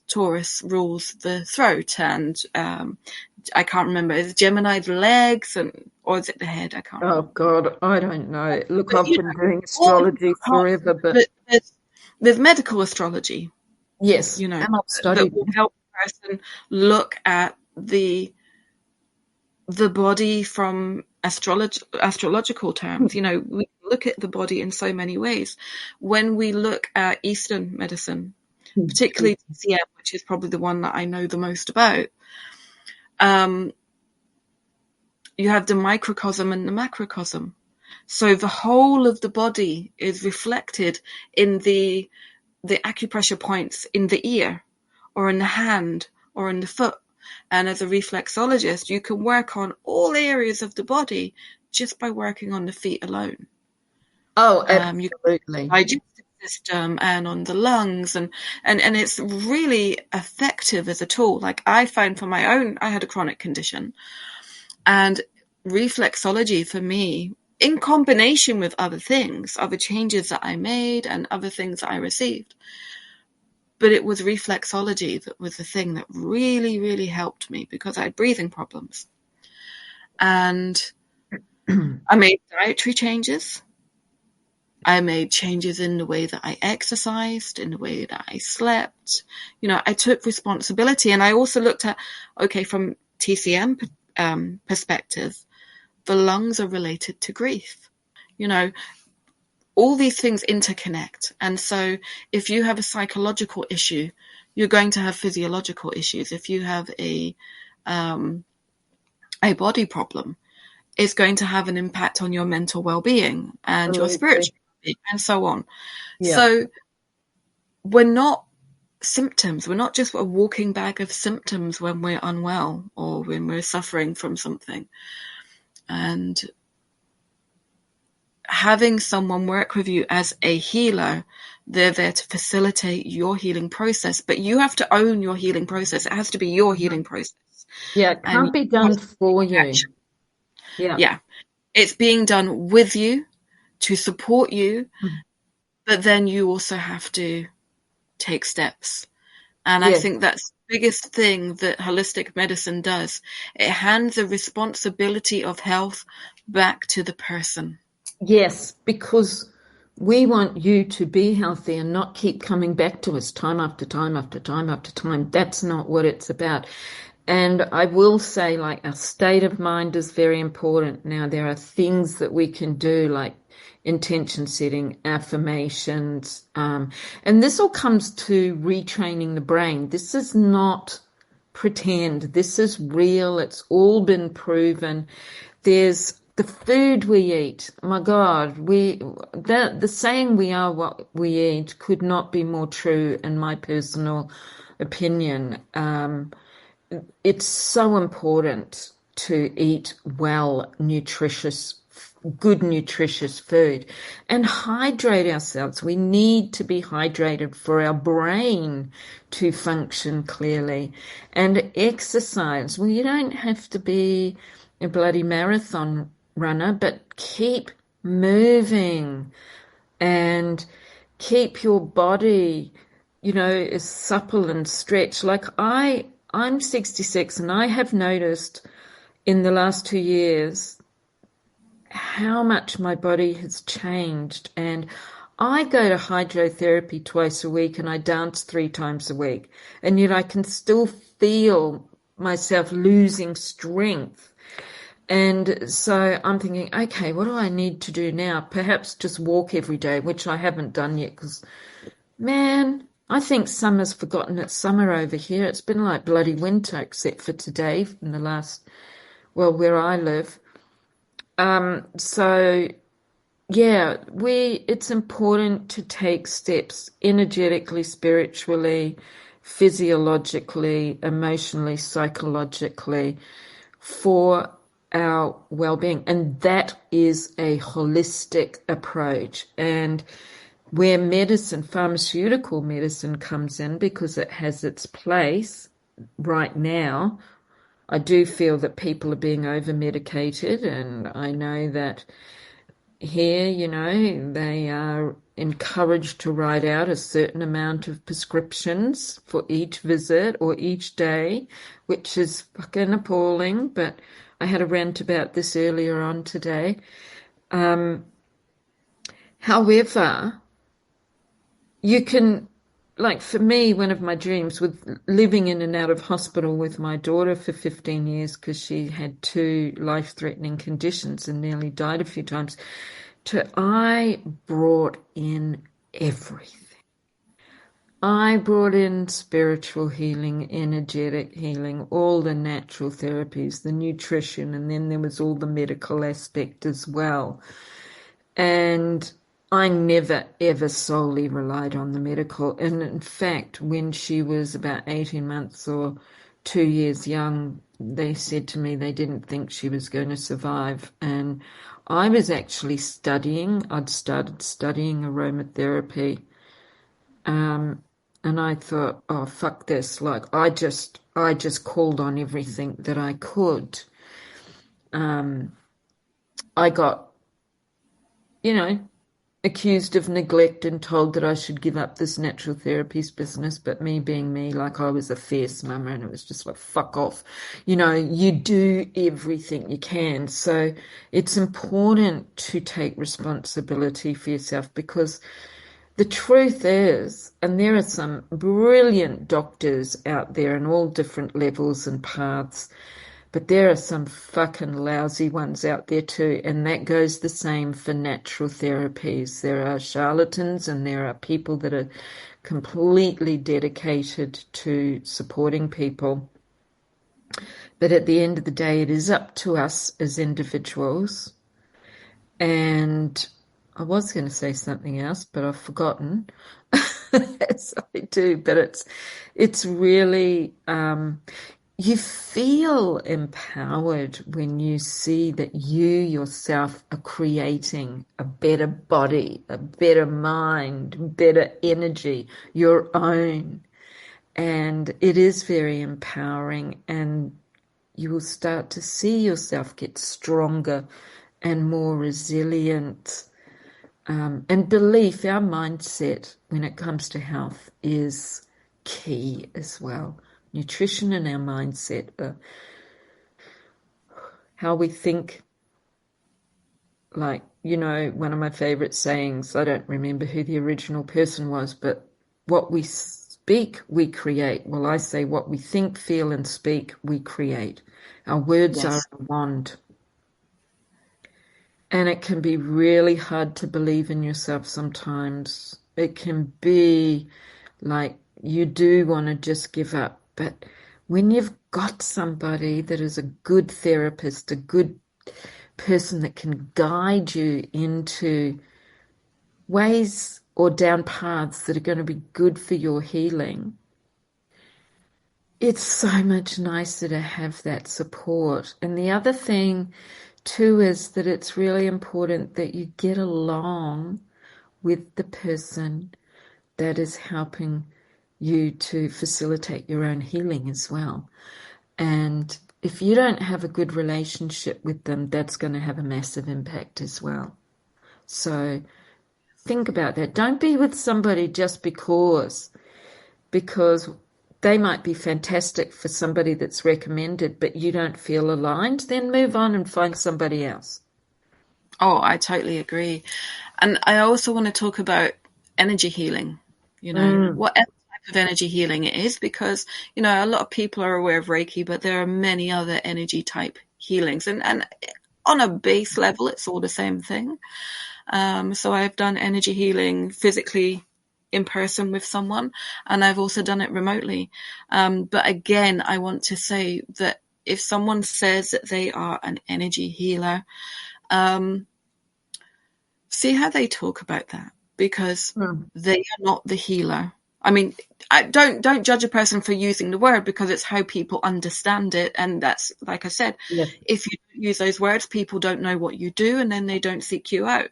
Taurus rules the throat, and I can't remember, is Gemini the legs, or is it the head? I can't Oh remember. God, I don't know. Look, But I've been doing all of astrology forever, but there's medical astrology, yes, and I've that studied will it. help a person look at the body from astrological terms. We look at the body in so many ways. When we look at Eastern medicine, particularly TCM, which is probably the one that I know the most about, you have the microcosm and the macrocosm. So the whole of the body is reflected in the acupressure points in the ear, or in the hand, or in the foot. And as a reflexologist, you can work on all areas of the body just by working on the feet alone. Oh, You can absolutely. digestive system and on the lungs, and it's really effective as a tool. Like I found for my own, I had a chronic condition, and reflexology for me, in combination with other things, other changes that I made and other things that I received, but it was reflexology that was the thing that really, really helped me, because I had breathing problems. And I made dietary changes. I made changes in the way that I exercised, in the way that I slept. I took responsibility. And I also looked at, okay, from TCM perspective, the lungs are related to grief. All these things interconnect. And so if you have a psychological issue, you're going to have physiological issues. If you have a body problem, it's going to have an impact on your mental well-being and your Absolutely. spiritual well-being, and so on. Yeah. So we're not symptoms. We're not just a walking bag of symptoms when we're unwell or when we're suffering from something. And having someone work with you as a healer, they're there to facilitate your healing process, but you have to own your healing process. It has to be your healing process. Yeah, it And can't be done for you. action. Yeah. Yeah, it's being done with you to support you, but then you also have to take steps. And I Yeah. think that's the biggest thing that holistic medicine does. It hands the responsibility of health back to the person. Yes, because we want you to be healthy and not keep coming back to us time after time after time after time. That's not what it's about. And I will say, like, our state of mind is very important. Now, there are things that we can do, like intention setting, affirmations, and this all comes to retraining the brain. This is not pretend. This is real. It's all been proven. There's the food we eat. My God, the saying "we are what we eat" could not be more true, in my personal opinion. It's so important to eat well, good nutritious food and hydrate ourselves. We need to be hydrated for our brain to function clearly. And exercise. Well, you don't have to be a bloody marathon runner, but keep moving and keep your body, as supple and stretched. Like I'm 66 and I have noticed in the last 2 years how much my body has changed. And I go to hydrotherapy twice a week and I dance 3 times a week. And yet I can still feel myself losing strength. And so I'm thinking, okay, what do I need to do now? Perhaps just walk every day, which I haven't done yet because, man, I think summer's forgotten it's summer over here. It's been like bloody winter, except for today in the last, well, where I live. So yeah, it's important to take steps energetically, spiritually, physiologically, emotionally, psychologically for our well-being. And that is a holistic approach. And where medicine, pharmaceutical medicine comes in, because it has its place right now, I do feel that people are being over-medicated, and I know that here, they are encouraged to write out a certain amount of prescriptions for each visit or each day, which is fucking appalling. But I had a rant about this earlier on today. However, you can, like for me, one of my dreams with living in and out of hospital with my daughter for 15 years because she had two life-threatening conditions and nearly died a few times, I brought in everything. I brought in spiritual healing, energetic healing, all the natural therapies, the nutrition, and then there was all the medical aspect as well. And I never, ever solely relied on the medical. And in fact, when she was about 18 months or 2 years young, they said to me they didn't think she was going to survive. And I was actually studying. I'd started studying aromatherapy. And I thought, oh, fuck this. Like, I just called on everything that I could. I got, accused of neglect and told that I should give up this natural therapies business. But me being me, like I was a fierce mama, and it was just like, fuck off. You do everything you can. So it's important to take responsibility for yourself, because the truth is, and there are some brilliant doctors out there in all different levels and paths, but there are some fucking lousy ones out there too, and that goes the same for natural therapies. There are charlatans and there are people that are completely dedicated to supporting people. But at the end of the day, it is up to us as individuals. And I was going to say something else, but I've forgotten. As I do, but it's really you feel empowered when you see that you yourself are creating a better body, a better mind, better energy, your own. And it is very empowering, and you will start to see yourself get stronger and more resilient. And belief, our mindset when it comes to health is key as well. Nutrition and our mindset, how we think. Like, one of my favorite sayings, I don't remember who the original person was, but what we speak, we create. Well, I say what we think, feel, and speak, we create. Our words are a wand. And it can be really hard to believe in yourself sometimes. It can be like you do want to just give up. But when you've got somebody that is a good therapist, a good person that can guide you into ways or down paths that are going to be good for your healing, it's so much nicer to have that support. And the other thing too is that it's really important that you get along with the person that is helping you to facilitate your own healing as well. And if you don't have a good relationship with them, that's going to have a massive impact as well. So think about that. Don't be with somebody just because they might be fantastic for somebody that's recommended, but you don't feel aligned. Then move on and find somebody else. Oh, I totally agree. And I also want to talk about energy healing, whatever type of energy healing it is, because, a lot of people are aware of Reiki, but there are many other energy type healings. And on a base level, it's all the same thing. So I've done energy healing physically in person with someone, and I've also done it remotely. But again, I want to say that if someone says that they are an energy healer, see how they talk about that, because they are not the healer. I mean, I don't judge a person for using the word, because it's how people understand it. And that's, like I said, Yes. if you use those words, people don't know what you do, and then they don't seek you out.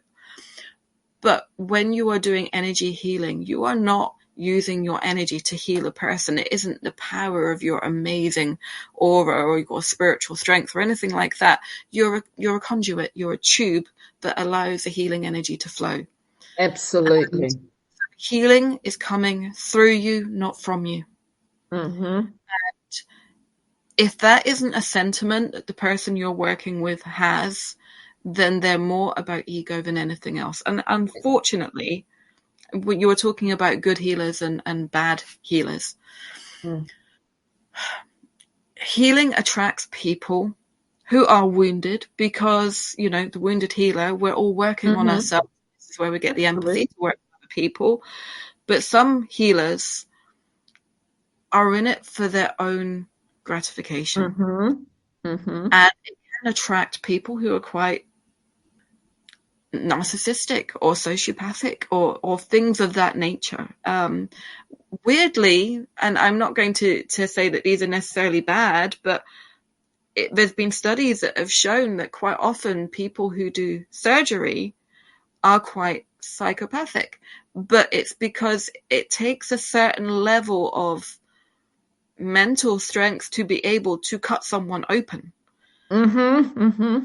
But when you are doing energy healing, you are not using your energy to heal a person. It isn't the power of your amazing aura or your spiritual strength or anything like that. You're a conduit, you're a tube that allows the healing energy to flow. And Absolutely. healing is coming through you, not from you. Mm-hmm. If that isn't a sentiment that the person you're working with has, then they're more about ego than anything else. And unfortunately, you were talking about good healers and bad healers. Mm. Healing attracts people who are wounded, because, the wounded healer, we're all working on Mm-hmm. ourselves. This is where we get the empathy Absolutely. to work with other people. But some healers are in it for their own gratification. Mm-hmm. Mm-hmm. And it can attract people who are quite narcissistic or sociopathic, or things of that nature. Weirdly, and I'm not going to say that these are necessarily bad, but there's been studies that have shown that quite often people who do surgery are quite psychopathic. But it's because it takes a certain level of mental strength to be able to cut someone open. Mm-hmm. Mm-hmm.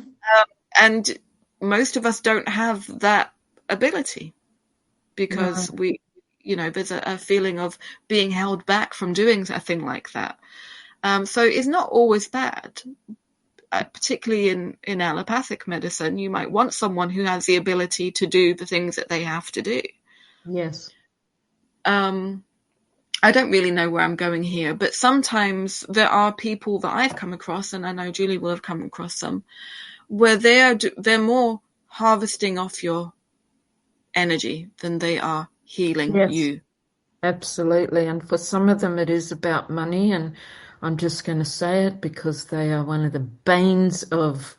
And most of us don't have that ability, No. because there's a feeling of being held back from doing a thing like that. So it's not always bad. Particularly in allopathic medicine, you might want someone who has the ability to do the things that they have to do. Yes. I don't really know where I'm going here, but sometimes there are people that I've come across, and I know Julie will have come across some, where they're more harvesting off your energy than they are healing Yes. you. Absolutely. And for some of them, it is about money. And I'm just going to say it because they are one of the banes of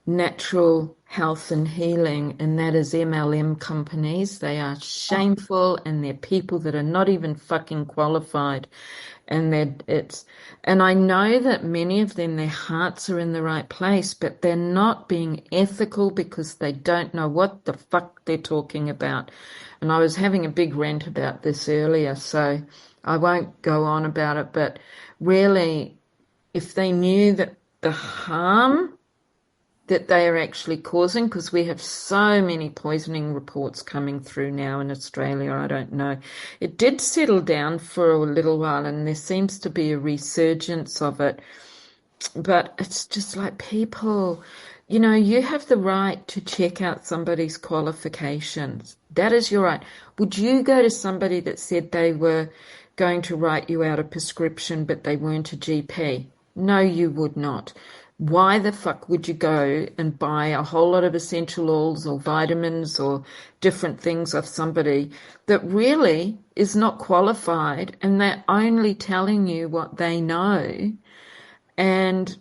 natural health and healing, and that is MLM companies. They are shameful, and they're people that are not even fucking qualified. And I know that many of them, their hearts are in the right place, but they're not being ethical because they don't know what the fuck they're talking about. And I was having a big rant about this earlier, so I won't go on about it, but really, if they knew that the harm that they are actually causing, because we have so many poisoning reports coming through now in Australia. I don't know. It did settle down for a little while, and there seems to be a resurgence of it. But it's just like, people, you have the right to check out somebody's qualifications. That is your right. Would you go to somebody that said they were going to write you out a prescription, but they weren't a GP? No, you would not. Why the fuck would you go and buy a whole lot of essential oils or vitamins or different things off somebody that really is not qualified, and they're only telling you what they know? And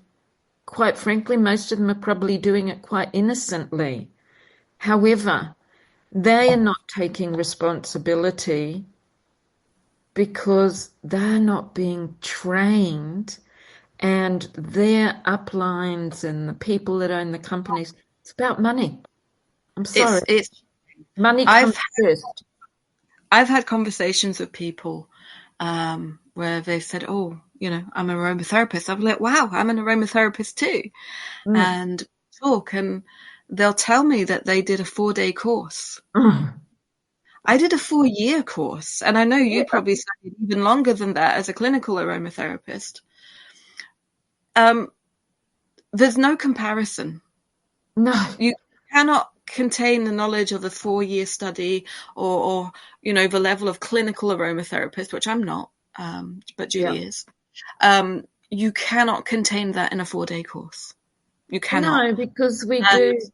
quite frankly, most of them are probably doing it quite innocently. However, they are not taking responsibility because they're not being trained, and their uplines and the people that own the companies, it's about money. I'm sorry. It's Money I've comes first. I've had conversations with people where they've said, "Oh, I'm an aromatherapist." I'm like, "Wow, I'm an aromatherapist too," Mm. and talk, and they'll tell me that they did a 4-day course. Mm. I did a 4-year course, and I know you Yeah. probably studied even longer than that as a clinical aromatherapist. Um, there's no comparison. No. You cannot contain the knowledge of a 4-year study, or the level of clinical aromatherapist, which I'm not, but Yeah. Julie is. You cannot contain that in a 4-day course. You cannot. No, because we And do.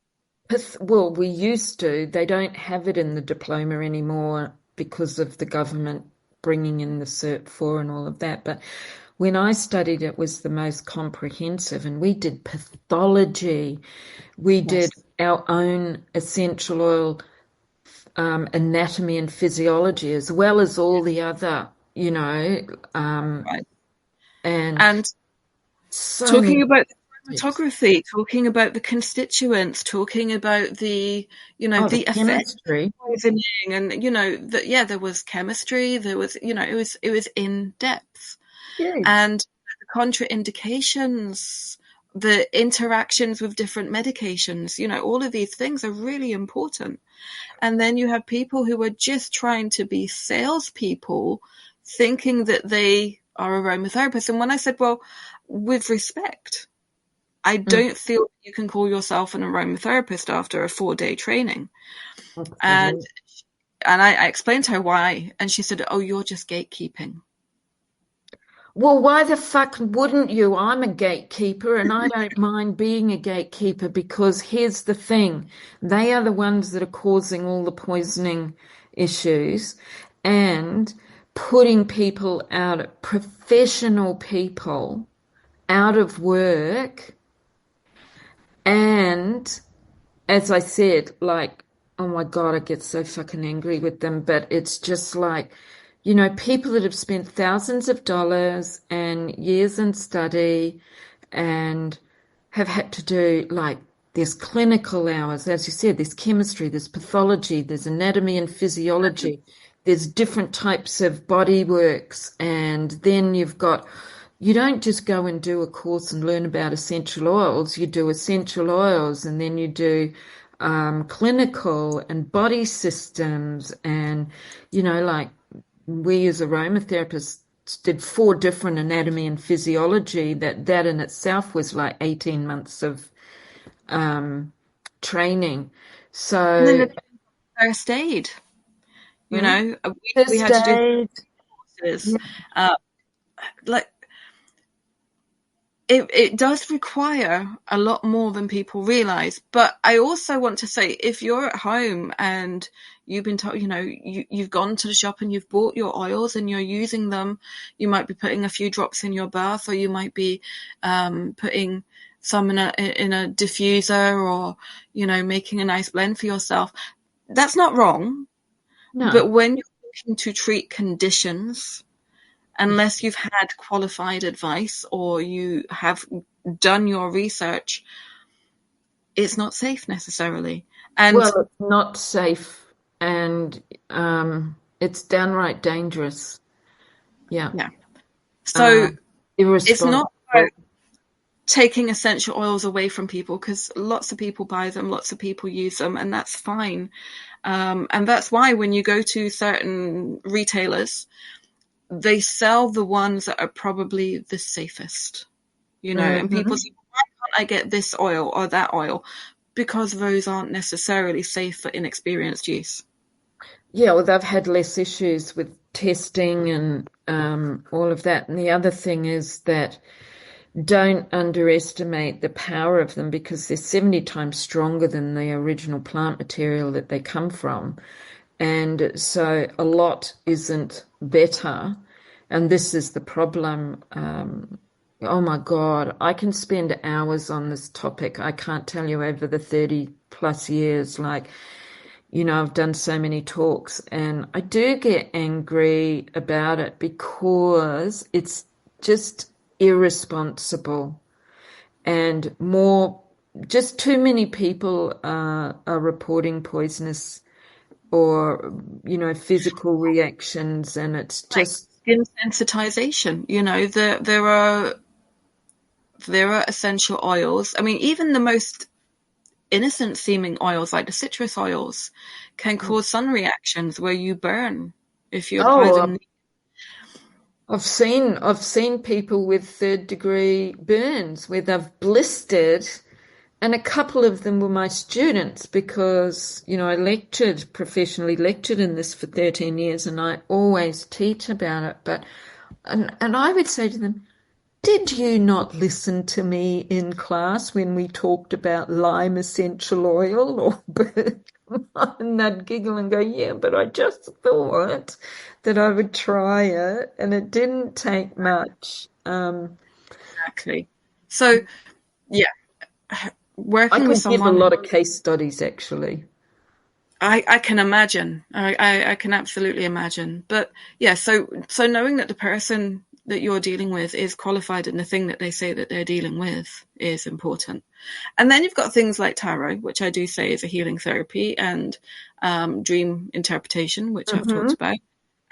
Well, we used to. They don't have it in the diploma anymore because of the government bringing in the Cert 4 and all of that. But when I studied, it was the most comprehensive, and we did pathology. We yes, did our own essential oil anatomy and physiology, as well as all the other, Right. and And so talking many about the tips. chromatography, talking about the constituents, talking about the, Oh, the the effect chemistry. of poisoning, and that, yeah, there was chemistry, there was, it was in depth, Huge. and the contraindications, the interactions with different medications, all of these things are really important. And then you have people who are just trying to be salespeople, thinking that they are aromatherapists. And when I said, well, with respect, I Mm, don't feel you can call yourself an aromatherapist after a 4-day training. And absolutely. I explained to her why, and she said, "Oh, you're just gatekeeping." Well, why the fuck wouldn't you? I'm a gatekeeper and I don't mind being a gatekeeper because here's the thing. They are the ones that are causing all the poisoning issues and putting people out, professional people out of work. And as I said, like, oh my God, I get so fucking angry with them. But it's just like, people that have spent thousands of dollars and years in study and have had to do like there's clinical hours, as you said, there's chemistry, there's pathology, there's anatomy and physiology, there's different types of body works, and then you don't just go and do a course and learn about essential oils. You do essential oils and then you do clinical and body systems. And, like we as aromatherapists did 4 different anatomy and physiology that in itself was like 18 months of training. And then So, the first aid, hmm? we First had to do aid. courses. Uh, like it does require a lot more than people realize. But I also want to say, if you're at home and you've been told, you've gone to the shop and you've bought your oils and you're using them, you might be putting a few drops in your bath, or you might be putting some in a diffuser, or making a nice blend for yourself. That's not wrong. No. But when you're looking to treat conditions, unless you've had qualified advice or you have done your research, it's not safe necessarily. And Well, it's not safe and it's downright dangerous. Yeah. yeah, so Um, it's not irresponsible. about taking essential oils away from people, because lots of people buy them, lots of people use them, and that's fine. And that's why when you go to certain retailers, they sell the ones that are probably the safest, and people Hmm. say, why can't I get this oil or that oil? Because those aren't necessarily safe for inexperienced use. Yeah, well, they've had less issues with testing and all of that. And the other thing is that don't underestimate the power of them because they're 70 times stronger than the original plant material that they come from. And so a lot isn't better. And this is the problem. Oh my God, I can spend hours on this topic. I can't tell you over the 30 plus years. Like, I've done so many talks and I do get angry about it because it's just irresponsible and just too many people are reporting poisonous or physical reactions, and it's Like just skin sensitization, there are essential oils. I mean, even the most innocent seeming oils, like the citrus oils, can cause sun reactions where you burn if you apply oh, them. I've seen people with 3rd-degree burns where they've blistered, and a couple of them were my students because I professionally lectured in this for 13 years, and I always teach about it. But and I would say to them, did you not listen to me in class when we talked about lime essential oil or and they'd giggle and go, yeah, but I just thought that I would try it and it didn't take much. Exactly. So, yeah, I working with could give a someone, lot of case studies actually. I can imagine. I can absolutely imagine. But yeah, so knowing that the person that you're dealing with is qualified in the thing that they say that they're dealing with is important. And then you've got things like tarot, which I do say is a healing therapy, and dream interpretation, which I've talked about.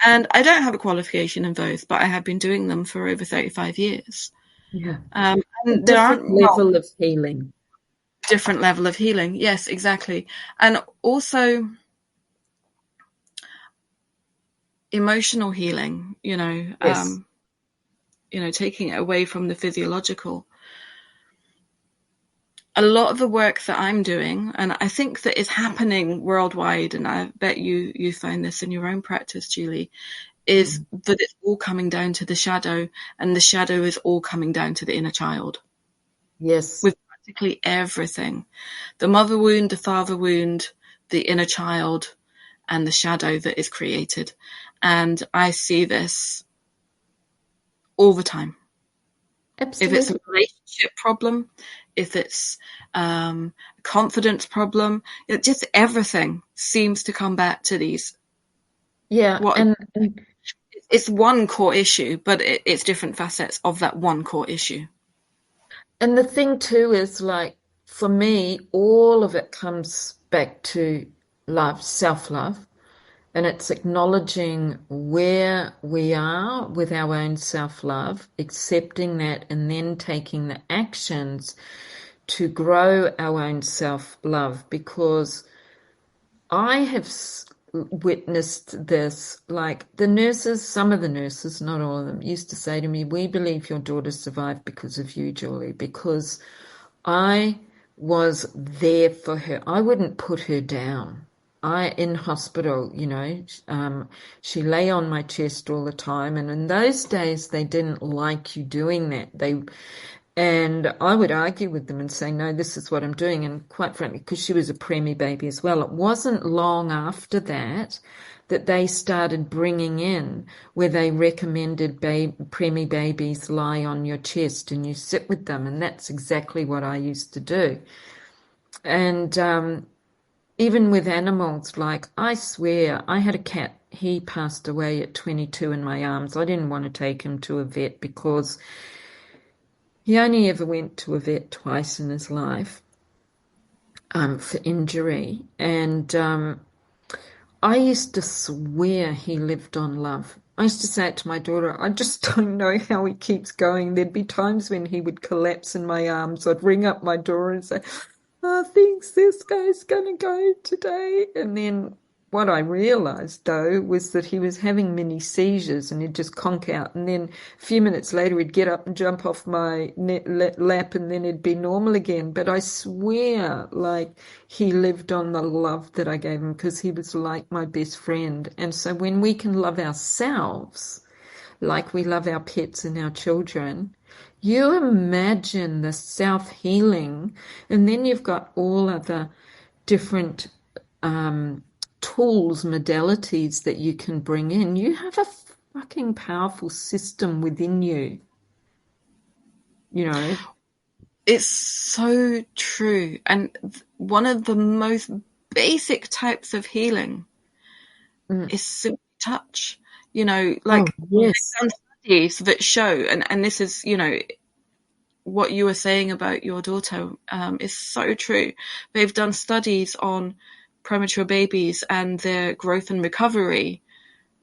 And I don't have a qualification in both, but I have been doing them for over 35 years. Yeah. And A there different aren't level of healing. different level of healing. Yes, exactly. And also emotional healing, Yes. taking it away from the physiological. A lot of the work that I'm doing, and I think that is happening worldwide, and I bet you find this in your own practice, Julie, is that it's all coming down to the shadow, and the shadow is all coming down to the inner child. Yes. With practically everything. The mother wound, the father wound, the inner child, and the shadow that is created. And I see this all the time. If it's Absolutely. a relationship problem, if it's a confidence problem, just everything seems to come back to these. Yeah. And It's one core issue, but it's different facets of that one core issue. the thing too is like, for me, all of it comes back to love, self-love. And it's acknowledging where we are with our own self-love, accepting that, and then taking the actions to grow our own self-love. Because I have witnessed this, like the nurses, some of the nurses, not all of them, used to say to me, "We believe your daughter survived because of you, Julie," because I was there for her. I wouldn't put her down. In hospital, she lay on my chest all the time. And in those days, they didn't like you doing that. And I would argue with them and say, no, this is what I'm doing. And quite frankly, because she was a preemie baby as well, it wasn't long after that they started bringing in where they recommended preemie babies lie on your chest and you sit with them. And that's exactly what I used to do. And even with animals, like I swear, I had a cat. He passed away at 22 in my arms. I didn't want to take him to a vet because he only ever went to a vet twice in his life for injury. And I used to swear he lived on love. I used to say it to my daughter, I just don't know how he keeps going. There'd be times when he would collapse in my arms. I'd ring up my door and say, I think this guy's going to go today. And then what I realized, though, was that he was having mini seizures and he'd just conk out. And then a few minutes later, he'd get up and jump off my lap and then he'd be normal again. But I swear, like, he lived on the love that I gave him because he was like my best friend. And so when we can love ourselves like we love our pets and our children, you imagine the self-healing, and then you've got all other different tools, modalities that you can bring in. You have a fucking powerful system within you, you know. It's so true. And one of the most basic types of healing is simple touch. Oh, Like yes. they've done studies that show, and this is, what you were saying about your daughter is so true. They've done studies on premature babies and their growth and recovery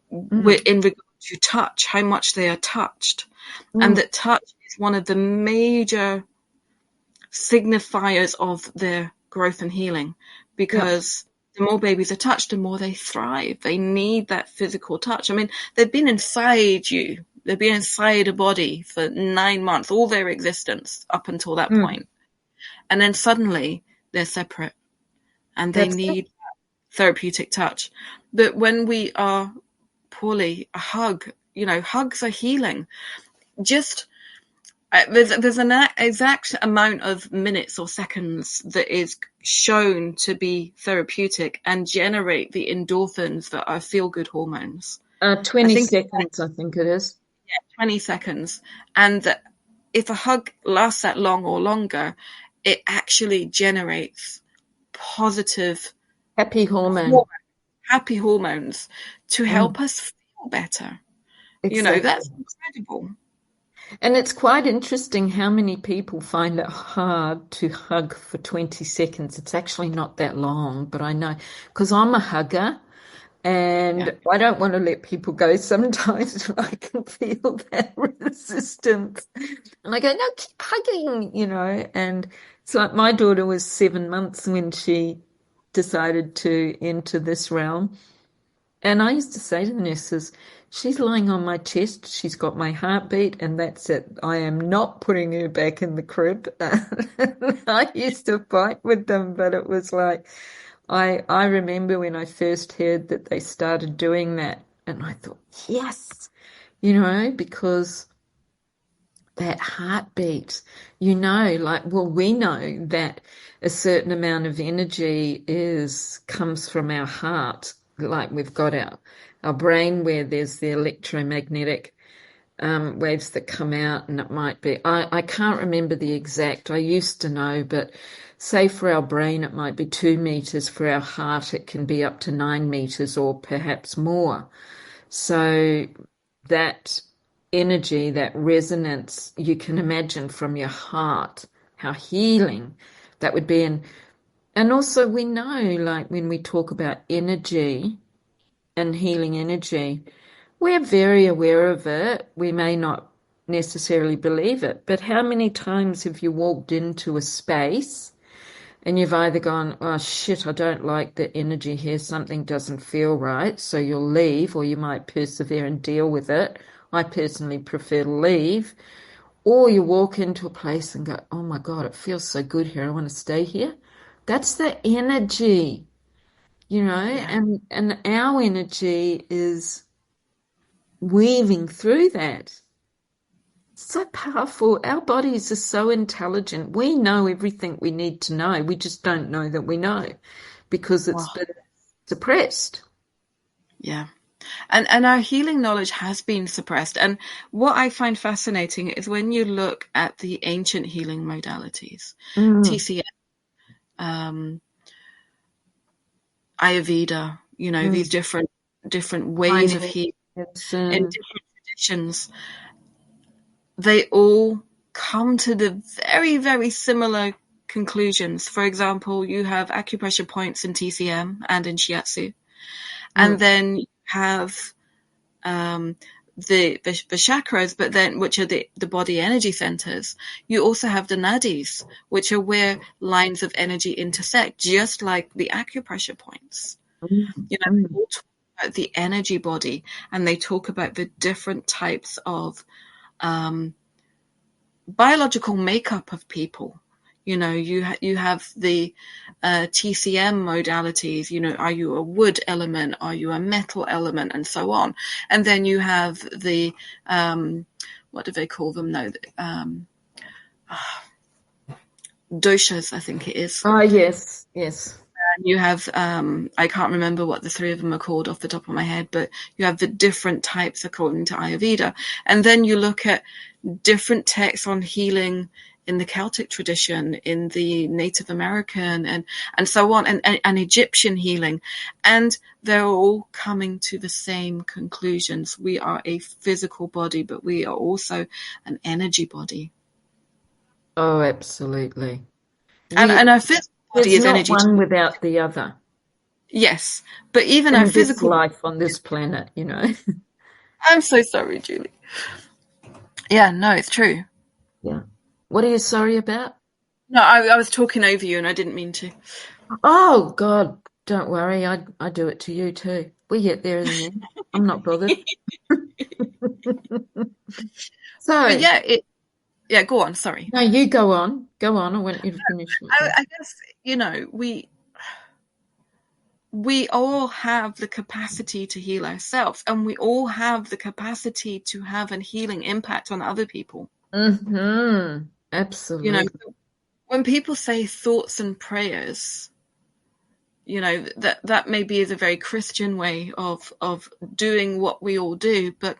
in regard to touch, how much they are touched. And that touch is one of the major signifiers of their growth and healing, because the more babies are touched, the more they thrive. They need that physical touch. I mean, they've been inside you. They've been inside a body for 9 months, all their existence up until that point. And then suddenly they're separate and they need therapeutic touch. But when we are poorly, a hug, hugs are healing. Just there's an exact amount of minutes or seconds that is shown to be therapeutic and generate the endorphins that are feel-good hormones. 20 seconds, I think it is. Yeah, 20 seconds. And if a hug lasts that long or longer, it actually generates positive Happy hormone. happy hormones to Mm, help us feel better. exactly. That's incredible. And it's quite interesting how many people find it hard to hug for 20 seconds. It's actually not that long, but I know because I'm a hugger Yeah. and I don't want to let people go sometimes. I can feel that resistance. And I go, no, keep hugging. And it's like my daughter was 7 months when she decided to enter this realm. And I used to say to the nurses, she's lying on my chest, she's got my heartbeat, and that's it. I am not putting her back in the crib. I used to fight with them, but it was like, I remember when I first heard that they started doing that, and I thought, yes, because that heartbeat, well, we know that a certain amount of energy comes from our heart. Like we've got our brain where there's the electromagnetic waves that come out, and it might be, I can't remember the exact, I used to know, but say for our brain, it might be 2 meters. For our heart, it can be up to 9 meters or perhaps more. So that energy, that resonance, you can imagine from your heart how healing that would be. And also we know, like when we talk about energy and healing energy, we're very aware of it. We may not necessarily believe it, but how many times have you walked into a space and you've either gone, oh shit, I don't like the energy here, something doesn't feel right, so you'll leave, or you might persevere and deal with it. I personally prefer to leave. Or you walk into a place and go, oh my God, it feels so good here, I want to stay here. That's the energy, Yeah. and our energy is weaving through that. So powerful. Our bodies are so intelligent. We know everything we need to know. We just don't know that we know because it's Wow. been suppressed. Yeah. And our healing knowledge has been suppressed. And what I find fascinating is when you look at the ancient healing modalities, Mm, TCM, um, Ayurveda, these mm. different ways of Pioneer healing in medicine. different traditions, they all come to the very, very similar conclusions. For example, you have acupressure points in TCM and in Shiatsu, and Mm, then you have um, the chakras, but then which are the body energy centers. You also have the nadis, which are where lines of energy intersect, just like the acupressure points. mm, They mm. all talk about the energy body, and they talk about the different types of biological makeup of people. You have the TCM modalities. Are you a wood element? Are you a metal element? And so on. And then you have the what do they call them now? Doshas, I think it is. Oh, yes, yes. And you have I can't remember what the three of them are called off the top of my head, but you have the different types according to Ayurveda. And then you look at different texts on healing in the Celtic tradition, in the Native American, and so on, and Egyptian healing. And they're all coming to the same conclusions. We are a physical body, but we are also an energy body. Oh, absolutely. And We our physical body There's is not energy one too. without the other Yes, but even our in this physical body. life on this planet. I'm so sorry, Julie. Yeah, no, it's true. Yeah. What are you sorry about? No, I was talking over you and I didn't mean to. Oh God, don't worry. I do it to you too. We get there in the end. I'm not bothered. But So, yeah, go on, sorry. no, you go on. Go on. I want you to finish what you. I guess, we all have the capacity to heal ourselves, and we all have the capacity to have a healing impact on other people. Mm-hmm. You know, Absolutely. when people say thoughts and prayers, that maybe is a very Christian way of doing what we all do, but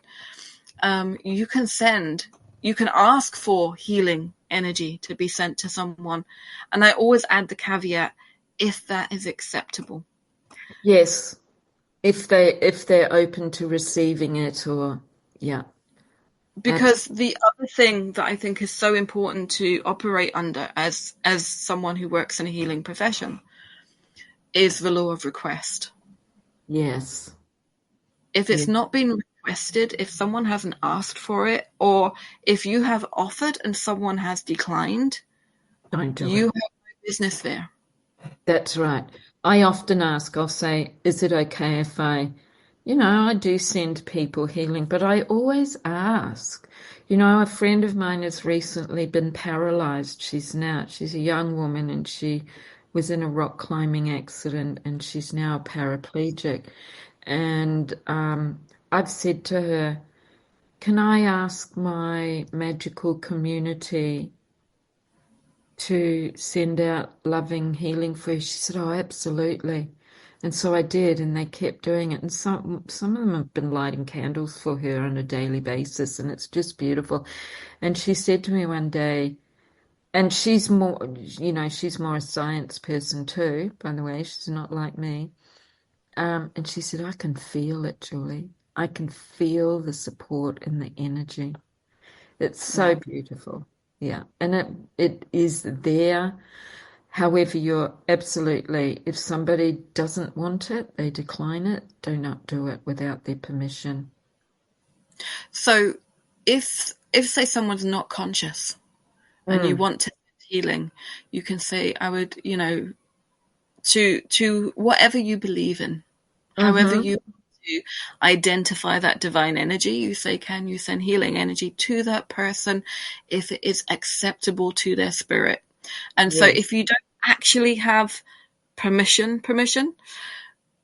you can ask for healing energy to be sent to someone. And I always add the caveat, if that is acceptable. Yes, if they're open to receiving it, or yeah, Because the other thing that I think is so important to operate under as someone who works in a healing profession is the law of request. yes, If yeah, it's not been requested, if someone hasn't asked for it, or if you have offered and someone has declined, don't do you it. have no business there. That's right. I often ask, I'll say, is it okay if I do send people healing, but I always ask. A friend of mine has recently been paralyzed. She's a young woman and she was in a rock climbing accident and she's now a paraplegic. And I've said to her, can I ask my magical community to send out loving healing for you? She said, oh, absolutely. And so I did, and they kept doing it. And some of them have been lighting candles for her on a daily basis, and it's just beautiful. And she said to me one day, and she's more a science person too, by the way. She's not like me. And she said, I can feel it, Julie. I can feel the support and the energy. It's so Yeah. beautiful. Yeah. And it is there. However, you're absolutely, if somebody doesn't want it, they decline it, do not do it without their permission. So if say someone's not conscious and you Mm. want to healing, you can say, I would, to whatever you believe in, however Mm-hmm. you to identify that divine energy, you say, can you send healing energy to that person if it is acceptable to their spirit? And so Yes, if you don't actually have permission,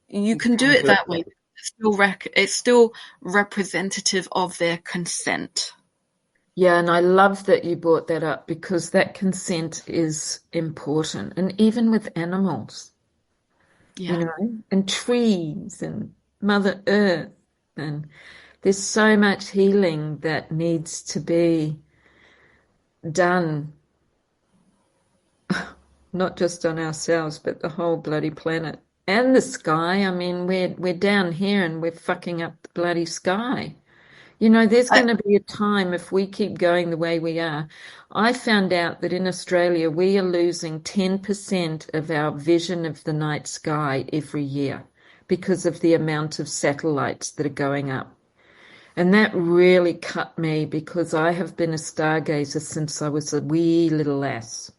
you you can do can it do it. that way. It's still representative of their consent. Yeah, and I love that you brought that up because that consent is important. And even with animals, Yeah. and trees and Mother Earth, and there's so much healing that needs to be done, not just on ourselves, but the whole bloody planet and the sky. I mean, we're down here and we're fucking up the bloody sky. There's I, going to be a time if we keep going the way we are. I found out that in Australia we are losing 10% of our vision of the night sky every year because of the amount of satellites that are going up. And that really cut me because I have been a stargazer since I was a wee little lass.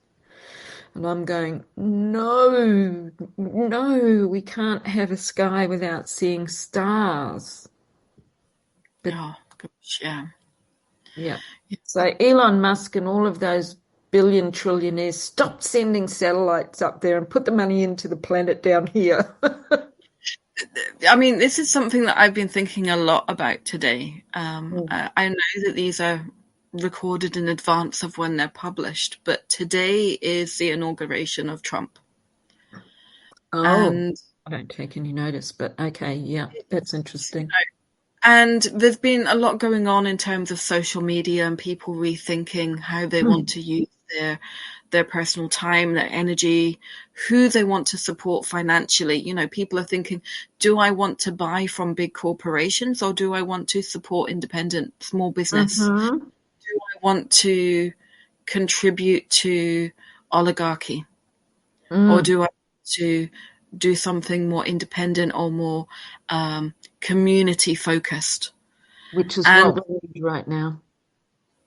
And I'm going, no, no, we can't have a sky without seeing stars. But oh gosh, yeah. yeah. So Elon Musk and all of those billion trillionaires, stop sending satellites up there and put the money into the planet down here. I mean, this is something that I've been thinking a lot about today. Mm. I know that these are recorded in advance of when they're published, but today is the inauguration of Trump. Oh, And I don't take any notice, but okay, yeah, that's interesting. and there's been a lot going on in terms of social media and people rethinking how they want Mm. to use their personal time, their energy, who they want to support financially. People are thinking, do I want to buy from big corporations or do I want to support independent small business? Mm-hmm. Do I want to contribute to oligarchy or Mm. do I want to do something more independent or more community focused? Which is And what we need right now.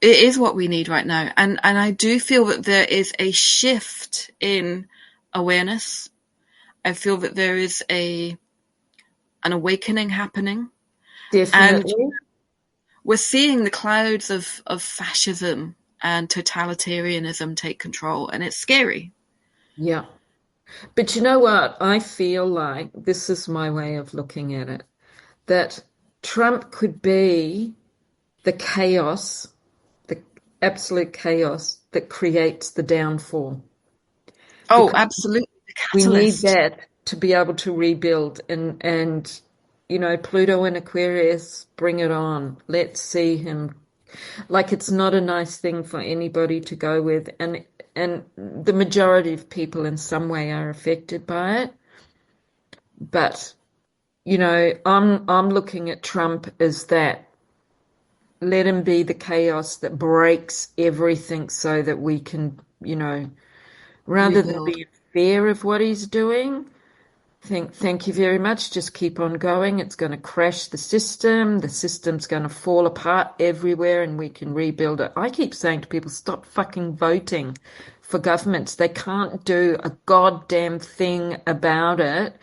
it is what we need right now. And I do feel that there is a shift in awareness. I feel that there is an awakening happening. And Definitely. we're seeing the clouds of fascism and totalitarianism take control, and it's scary. Yeah. But you know what? I feel like this is my way of looking at it, that Trump could be the chaos, the absolute chaos that creates the downfall. Oh, Because absolutely. The we need catalyst. that to be able to rebuild and Pluto and Aquarius, bring it on. Let's see him. Like it's not a nice thing for anybody to go with, and the majority of people in some way are affected by it. But, I'm looking at Trump as that. Let him be the chaos that breaks everything so that we can, rather than Rebuild. be in fear of what he's doing, thank you very much. Just keep on going. It's going to crash the system. The system's going to fall apart everywhere and we can rebuild it. I keep saying to people, stop fucking voting for governments. They can't do a goddamn thing about it.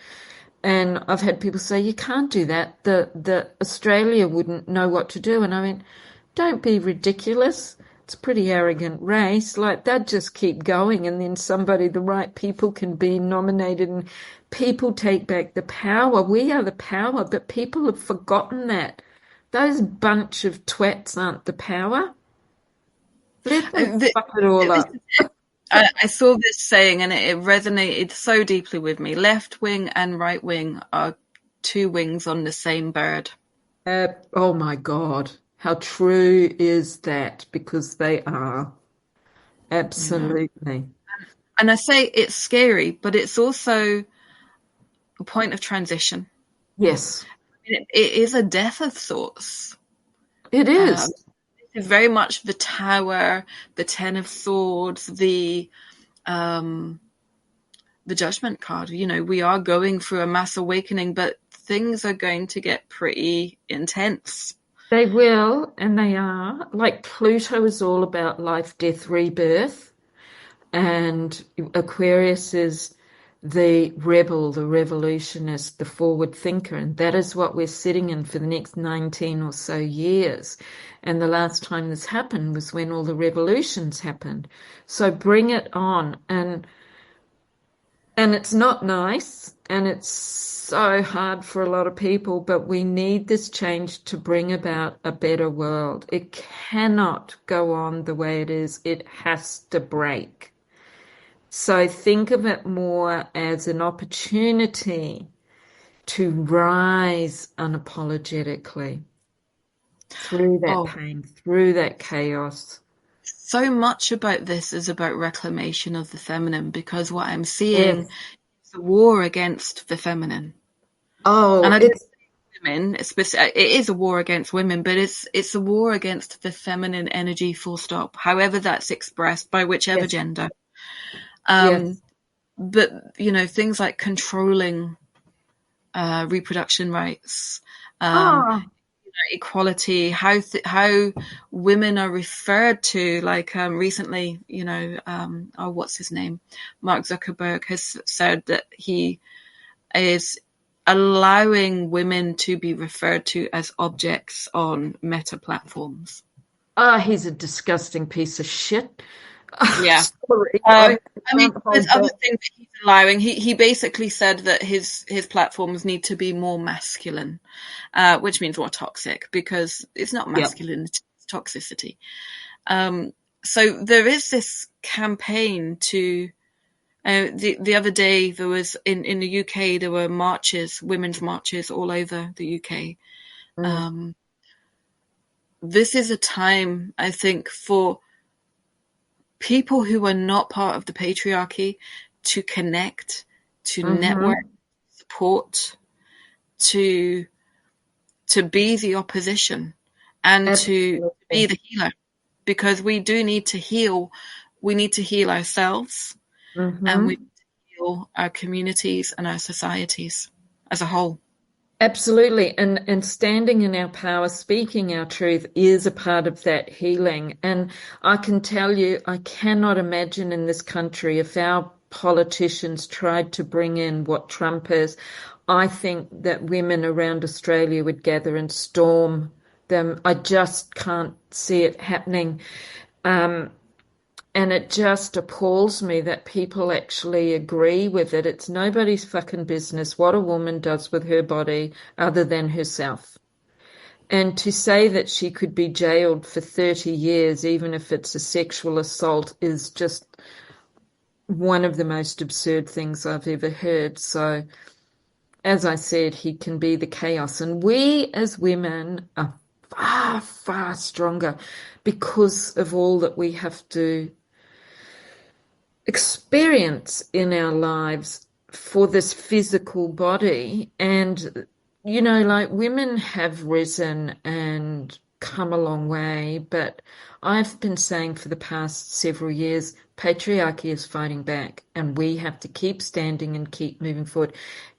And I've had people say, you can't do that. The Australia wouldn't know what to do. And I mean, don't be ridiculous. It's a pretty arrogant race. Like, they'd just keep going, and then the right people can be nominated, and people take back the power. We are the power, but people have forgotten that. Those bunch of twats aren't the power. Let them fuck it all This up. I saw this saying and it resonated so deeply with me. Left wing and right wing are two wings on the same bird. Oh my God. How true is that? Because they are. You know, Absolutely. and I say it's scary, but it's also a point of transition. Yes, It is a death of sorts. it Um, is. it's very much the Tower, the Ten of Swords, um, the Judgment card. We are going through a mass awakening, but things are going to get pretty intense. They will, and they are. Like Pluto is all about life, death, rebirth, and Aquarius is the rebel, the revolutionist, the forward thinker, and that is what we're sitting in for the next 19 or so years. And the last time this happened was when all the revolutions happened. So bring it on. And it's not nice, and it's so hard for a lot of people, but we need this change to bring about a better world. It cannot go on the way it is. It has to break. So think of it more as an opportunity to rise unapologetically through that Oh, pain, through that chaos. so much about this is about reclamation of the feminine because what I'm seeing Yes. is a war against the feminine. And Oh, I don't it's say women, it is a war against women, but it's a war against the feminine energy, full stop, however that's expressed by whichever yes, gender. yes. Um, but, things like controlling reproduction rights, um, Ah, equality, how women are referred to. Like recently, oh, what's his name? Mark Zuckerberg has said that he is allowing women to be referred to as objects on meta platforms. he's a disgusting piece of shit. Yeah. Sorry, I I mean, can't there's hold other back. things that he's allowing. He basically said that his platforms need to be more masculine, which means more toxic because it's not Yep. masculinity, it's toxicity. Um, so there is this campaign to. The other day there was in the UK there were marches, women's marches all over the UK. Mm. Um, this is a time I think for people who are not part of the patriarchy to connect, to network, Mm-hmm. support, to be the opposition and to be Absolutely. the healer because we do need to heal. We need to heal ourselves and we need Mm-hmm. to heal our communities and our societies as a whole. Absolutely. And standing in our power, speaking our truth is a part of that healing. And I can tell you, I cannot imagine in this country if our politicians tried to bring in what Trump is. I think that women around Australia would gather and storm them. I just can't see it happening. Um, And it just appalls me that people actually agree with it. It's nobody's fucking business what a woman does with her body other than herself. And to say that she could be jailed for 30 years, even if it's a sexual assault, is just one of the most absurd things I've ever heard. So, as I said, he can be the chaos. And we as women are far, far stronger because of all that we have to experience in our lives for this physical body. And, you know, like women have risen and come a long way, but I've been saying for the past several years, patriarchy is fighting back, and we have to keep standing and keep moving forward.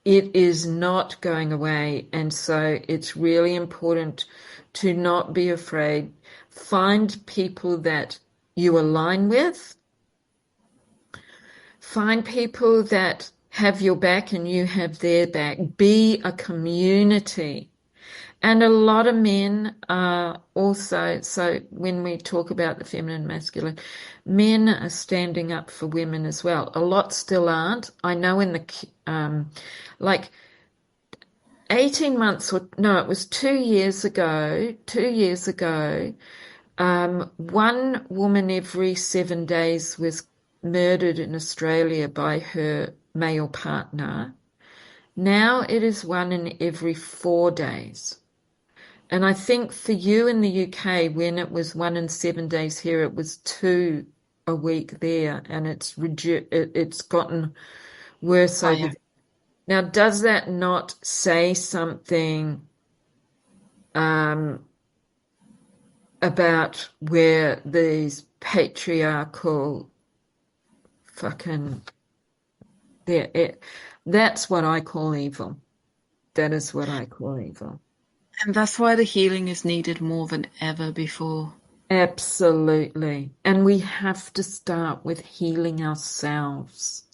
It is not going away, and so it's really important to not be afraid. Find people that you align with. Find people that have your back and you have their back. Be a community. And a lot of men are also, so when we talk about the feminine and masculine, men are standing up for women as well. A lot still aren't. I know in the, like 18 months or, no, it was 2 years ago, one woman every 7 days was murdered in Australia by her male partner. Now it is one in every 4 days. And I think for you in the UK, when it was 1 in 7 days here, it was 2 a week there, and it's gotten worse over. Now, does that not say something about where these patriarchal fucking that's what I call evil. That is what I call evil. And that's why the healing is needed more than ever before. Absolutely. And we have to start with healing ourselves.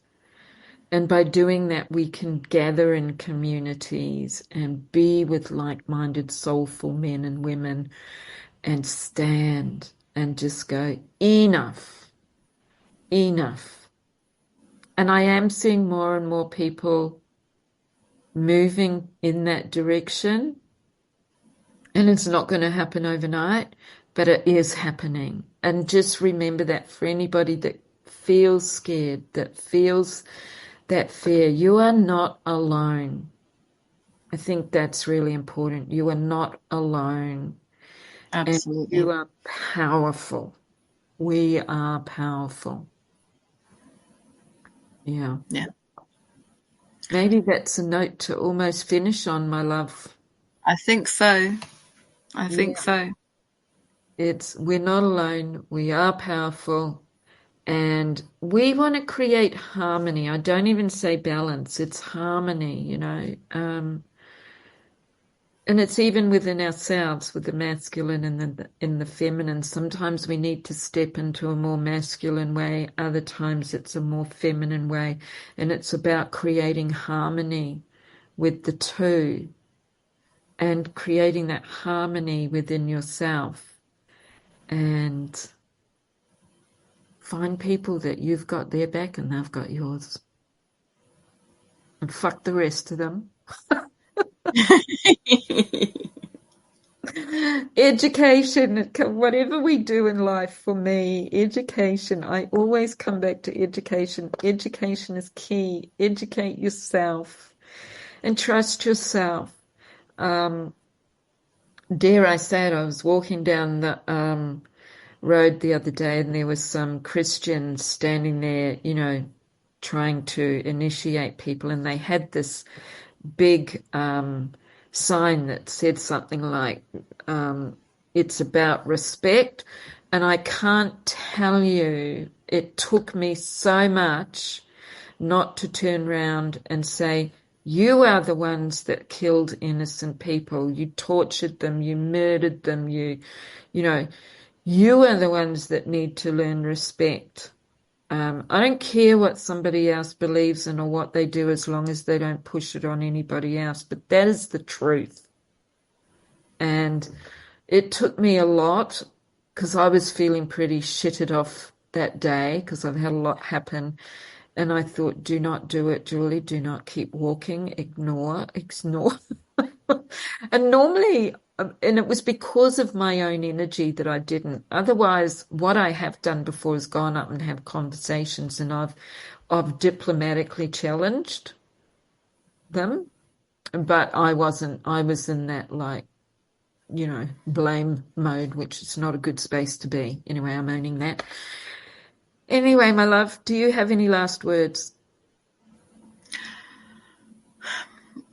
And by doing that, we can gather in communities and be with like-minded, soulful men and women and stand and just go, enough, enough. And I am seeing more and more people moving in that direction. And it's not going to happen overnight, but it is happening. And just remember that for anybody that feels scared, that feels that fear, you are not alone. I think that's really important. You are not alone. Absolutely. And you are powerful. We are powerful. Yeah. Yeah. Maybe that's a note to almost finish on, my love. I think so. I think so. We're not alone. We are powerful. And we want to create harmony. I don't even say balance. It's harmony, you know. And it's even within ourselves, with the masculine and in the feminine. Sometimes we need to step into a more masculine way. Other times it's a more feminine way. And it's about creating harmony with the two and creating that harmony within yourself. And find people that you've got their back and they've got yours. And fuck the rest of them. Education, whatever we do in life, for me, education, I always come back to education. Education is key. Educate yourself and trust yourself. Dare I say it, I was walking down the road the other day and there was some Christians standing there, you know, trying to initiate people, and they had this big sign that said something like, it's about respect. And I can't tell you, it took me so much not to turn around and say, you are the ones that killed innocent people. You tortured them, you murdered them, you know, you are the ones that need to learn respect. I don't care what somebody else believes in or what they do, as long as they don't push it on anybody else. But that is the truth. And it took me a lot, because I was feeling pretty shitted off that day, because I've had a lot happen. And I thought, do not do it, Julie. Do not keep walking. Ignore. And normally, and it was because of my own energy that I didn't. Otherwise, what I have done before is gone up and have conversations, and I've diplomatically challenged them. But I wasn't. I was in that, like, you know, blame mode, which is not a good space to be. Anyway, I'm owning that. Anyway, my love, do you have any last words?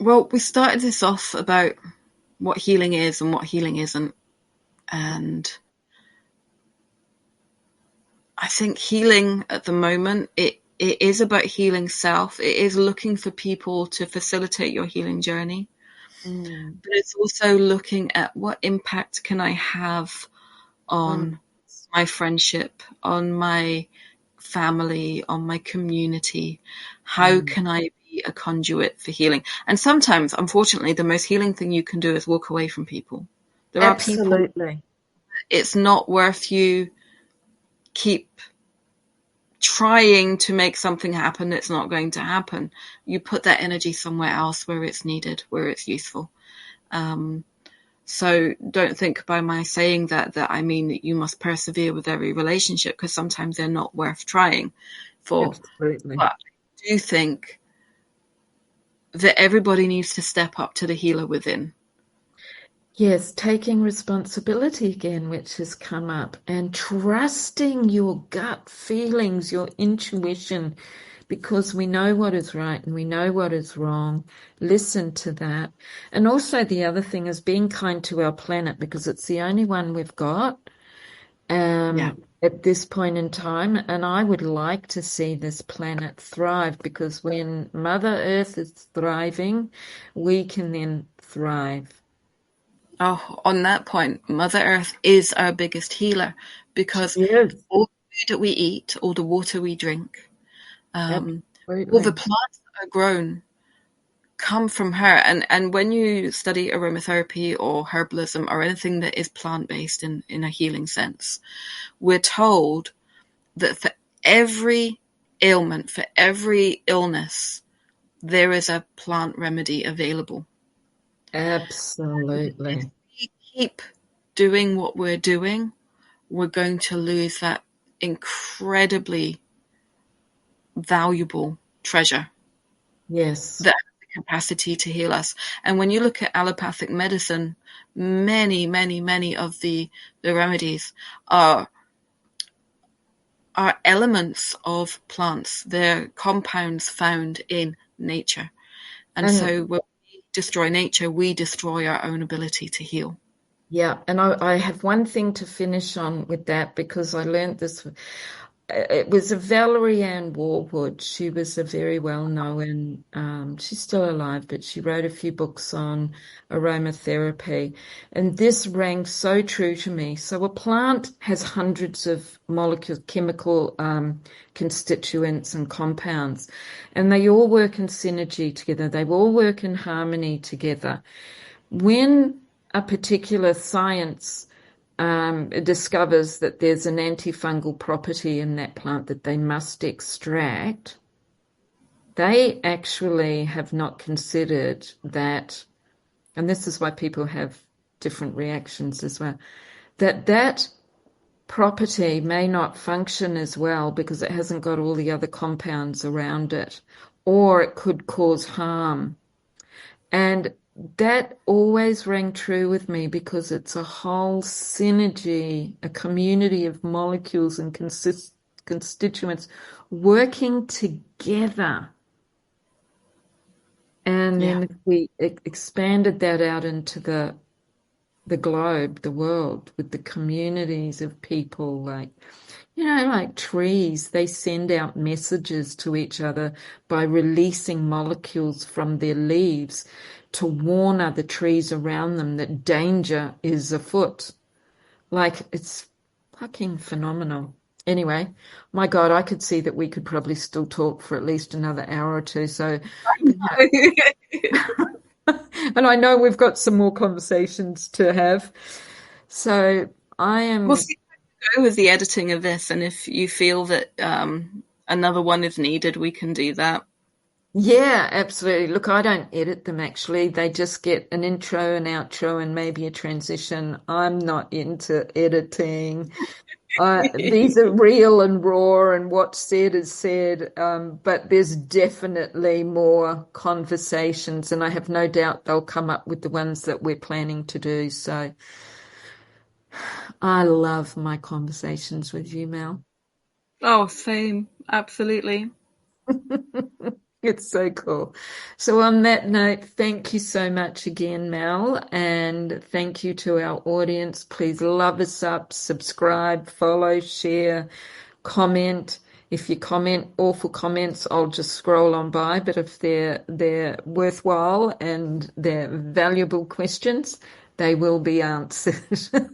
Well, we started this off about what healing is and what healing isn't. And I think healing at the moment, it is about healing self. It is looking for people to facilitate your healing journey. Mm. But it's also looking at what impact can I have Mm. on my friendship, on my family, on my community. How Mm. can I be a conduit for healing? And sometimes, unfortunately, the most healing thing you can do is walk away from people. There are people, Absolutely. it's not worth you keep trying to make something happen that's not going to happen. You put that energy somewhere else where it's needed, where it's useful. Um, so don't think by my saying that I mean that you must persevere with every relationship, because sometimes they're not worth trying for. Absolutely. But I do think that everybody needs to step up to the healer within. Yes, taking responsibility again, which has come up, and trusting your gut feelings, your intuition, because we know what is right and we know what is wrong. Listen to that. And also, the other thing is being kind to our planet, because it's the only one we've got Yeah. at this point in time. And I would like to see this planet thrive, because when Mother Earth is thriving, we can then thrive. Oh, on that point, Mother Earth is our biggest healer, because Yes, all the food that we eat, all the water we drink, all the absolutely. plants that are grown come from her. And when you study aromatherapy or herbalism or anything that is plant-based in a healing sense, we're told that for every ailment, for every illness, there is a plant remedy available. If Absolutely. we keep doing what we're doing, we're going to lose that incredibly valuable treasure Yes. that has the capacity to heal us. And when you look at allopathic medicine, many of the remedies are elements of plants. They're compounds found in nature. And And so when we destroy nature, we destroy our own ability to heal. yeah, and I have one thing to finish on with that, because I learned this. It was a Valerie Ann Warwood. She was a very well-known, she's still alive, but she wrote a few books on aromatherapy. And this rang so true to me. So a plant has hundreds of molecules, chemical constituents and compounds, and they all work in synergy together. They all work in harmony together. When a particular science discovers that there's an antifungal property in that plant that they must extract, they actually have not considered that, and this is why people have different reactions as well, that that property may not function as well because it hasn't got all the other compounds around it, or it could cause harm. And that always rang true with me, because it's a whole synergy, a community of molecules and constituents working together. And Yeah. then if we expanded that out into the globe, the world, with the communities of people, like, like trees, they send out messages to each other by releasing molecules from their leaves to warn other trees around them that danger is afoot. Like, it's fucking phenomenal. Anyway, my God, I could see that we could probably still talk for at least another hour or two. So, and I know we've got some more conversations to have. So I We'll am. see how we go with the editing of this, and if you feel that another one is needed, we can do that. Yeah, absolutely. Look, I don't edit them actually. They just get an intro, an outro, and maybe a transition. I'm not into editing. These are real and raw, and what's said is said. But there's definitely more conversations, and I have no doubt they'll come up with the ones that we're planning to do. So I love my conversations with you, Mel. Oh, same. Absolutely. It's so cool. So on that note, thank you so much again, Mel, and thank you to our audience. Please love us up, subscribe, follow, share, comment. If you comment awful comments, I'll just scroll on by. But if they're worthwhile and they're valuable questions, they will be answered.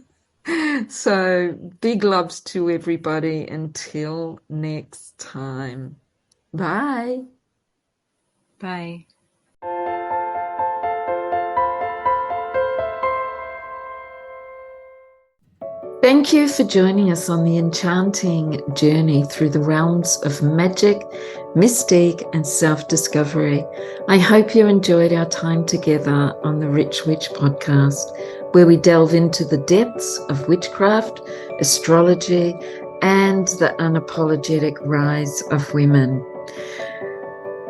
So big loves to everybody. Until next time. Bye. Bye. Thank you for joining us on the enchanting journey through the realms of magic, mystique, and self-discovery. I hope you enjoyed our time together on the Rich Witch podcast, where we delve into the depths of witchcraft, astrology, and the unapologetic rise of women.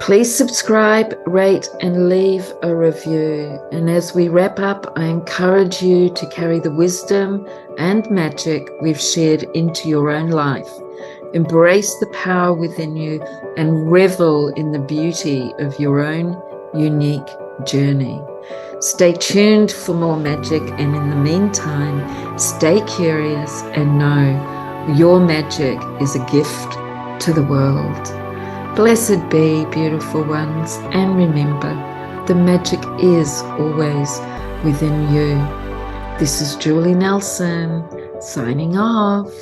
Please subscribe, rate, and leave a review. And as we wrap up, I encourage you to carry the wisdom and magic we've shared into your own life. Embrace the power within you and revel in the beauty of your own unique journey. Stay tuned for more magic, and in the meantime, stay curious and know your magic is a gift to the world. Blessed be, beautiful ones, and remember, the magic is always within you. This is Julie Nelson, signing off.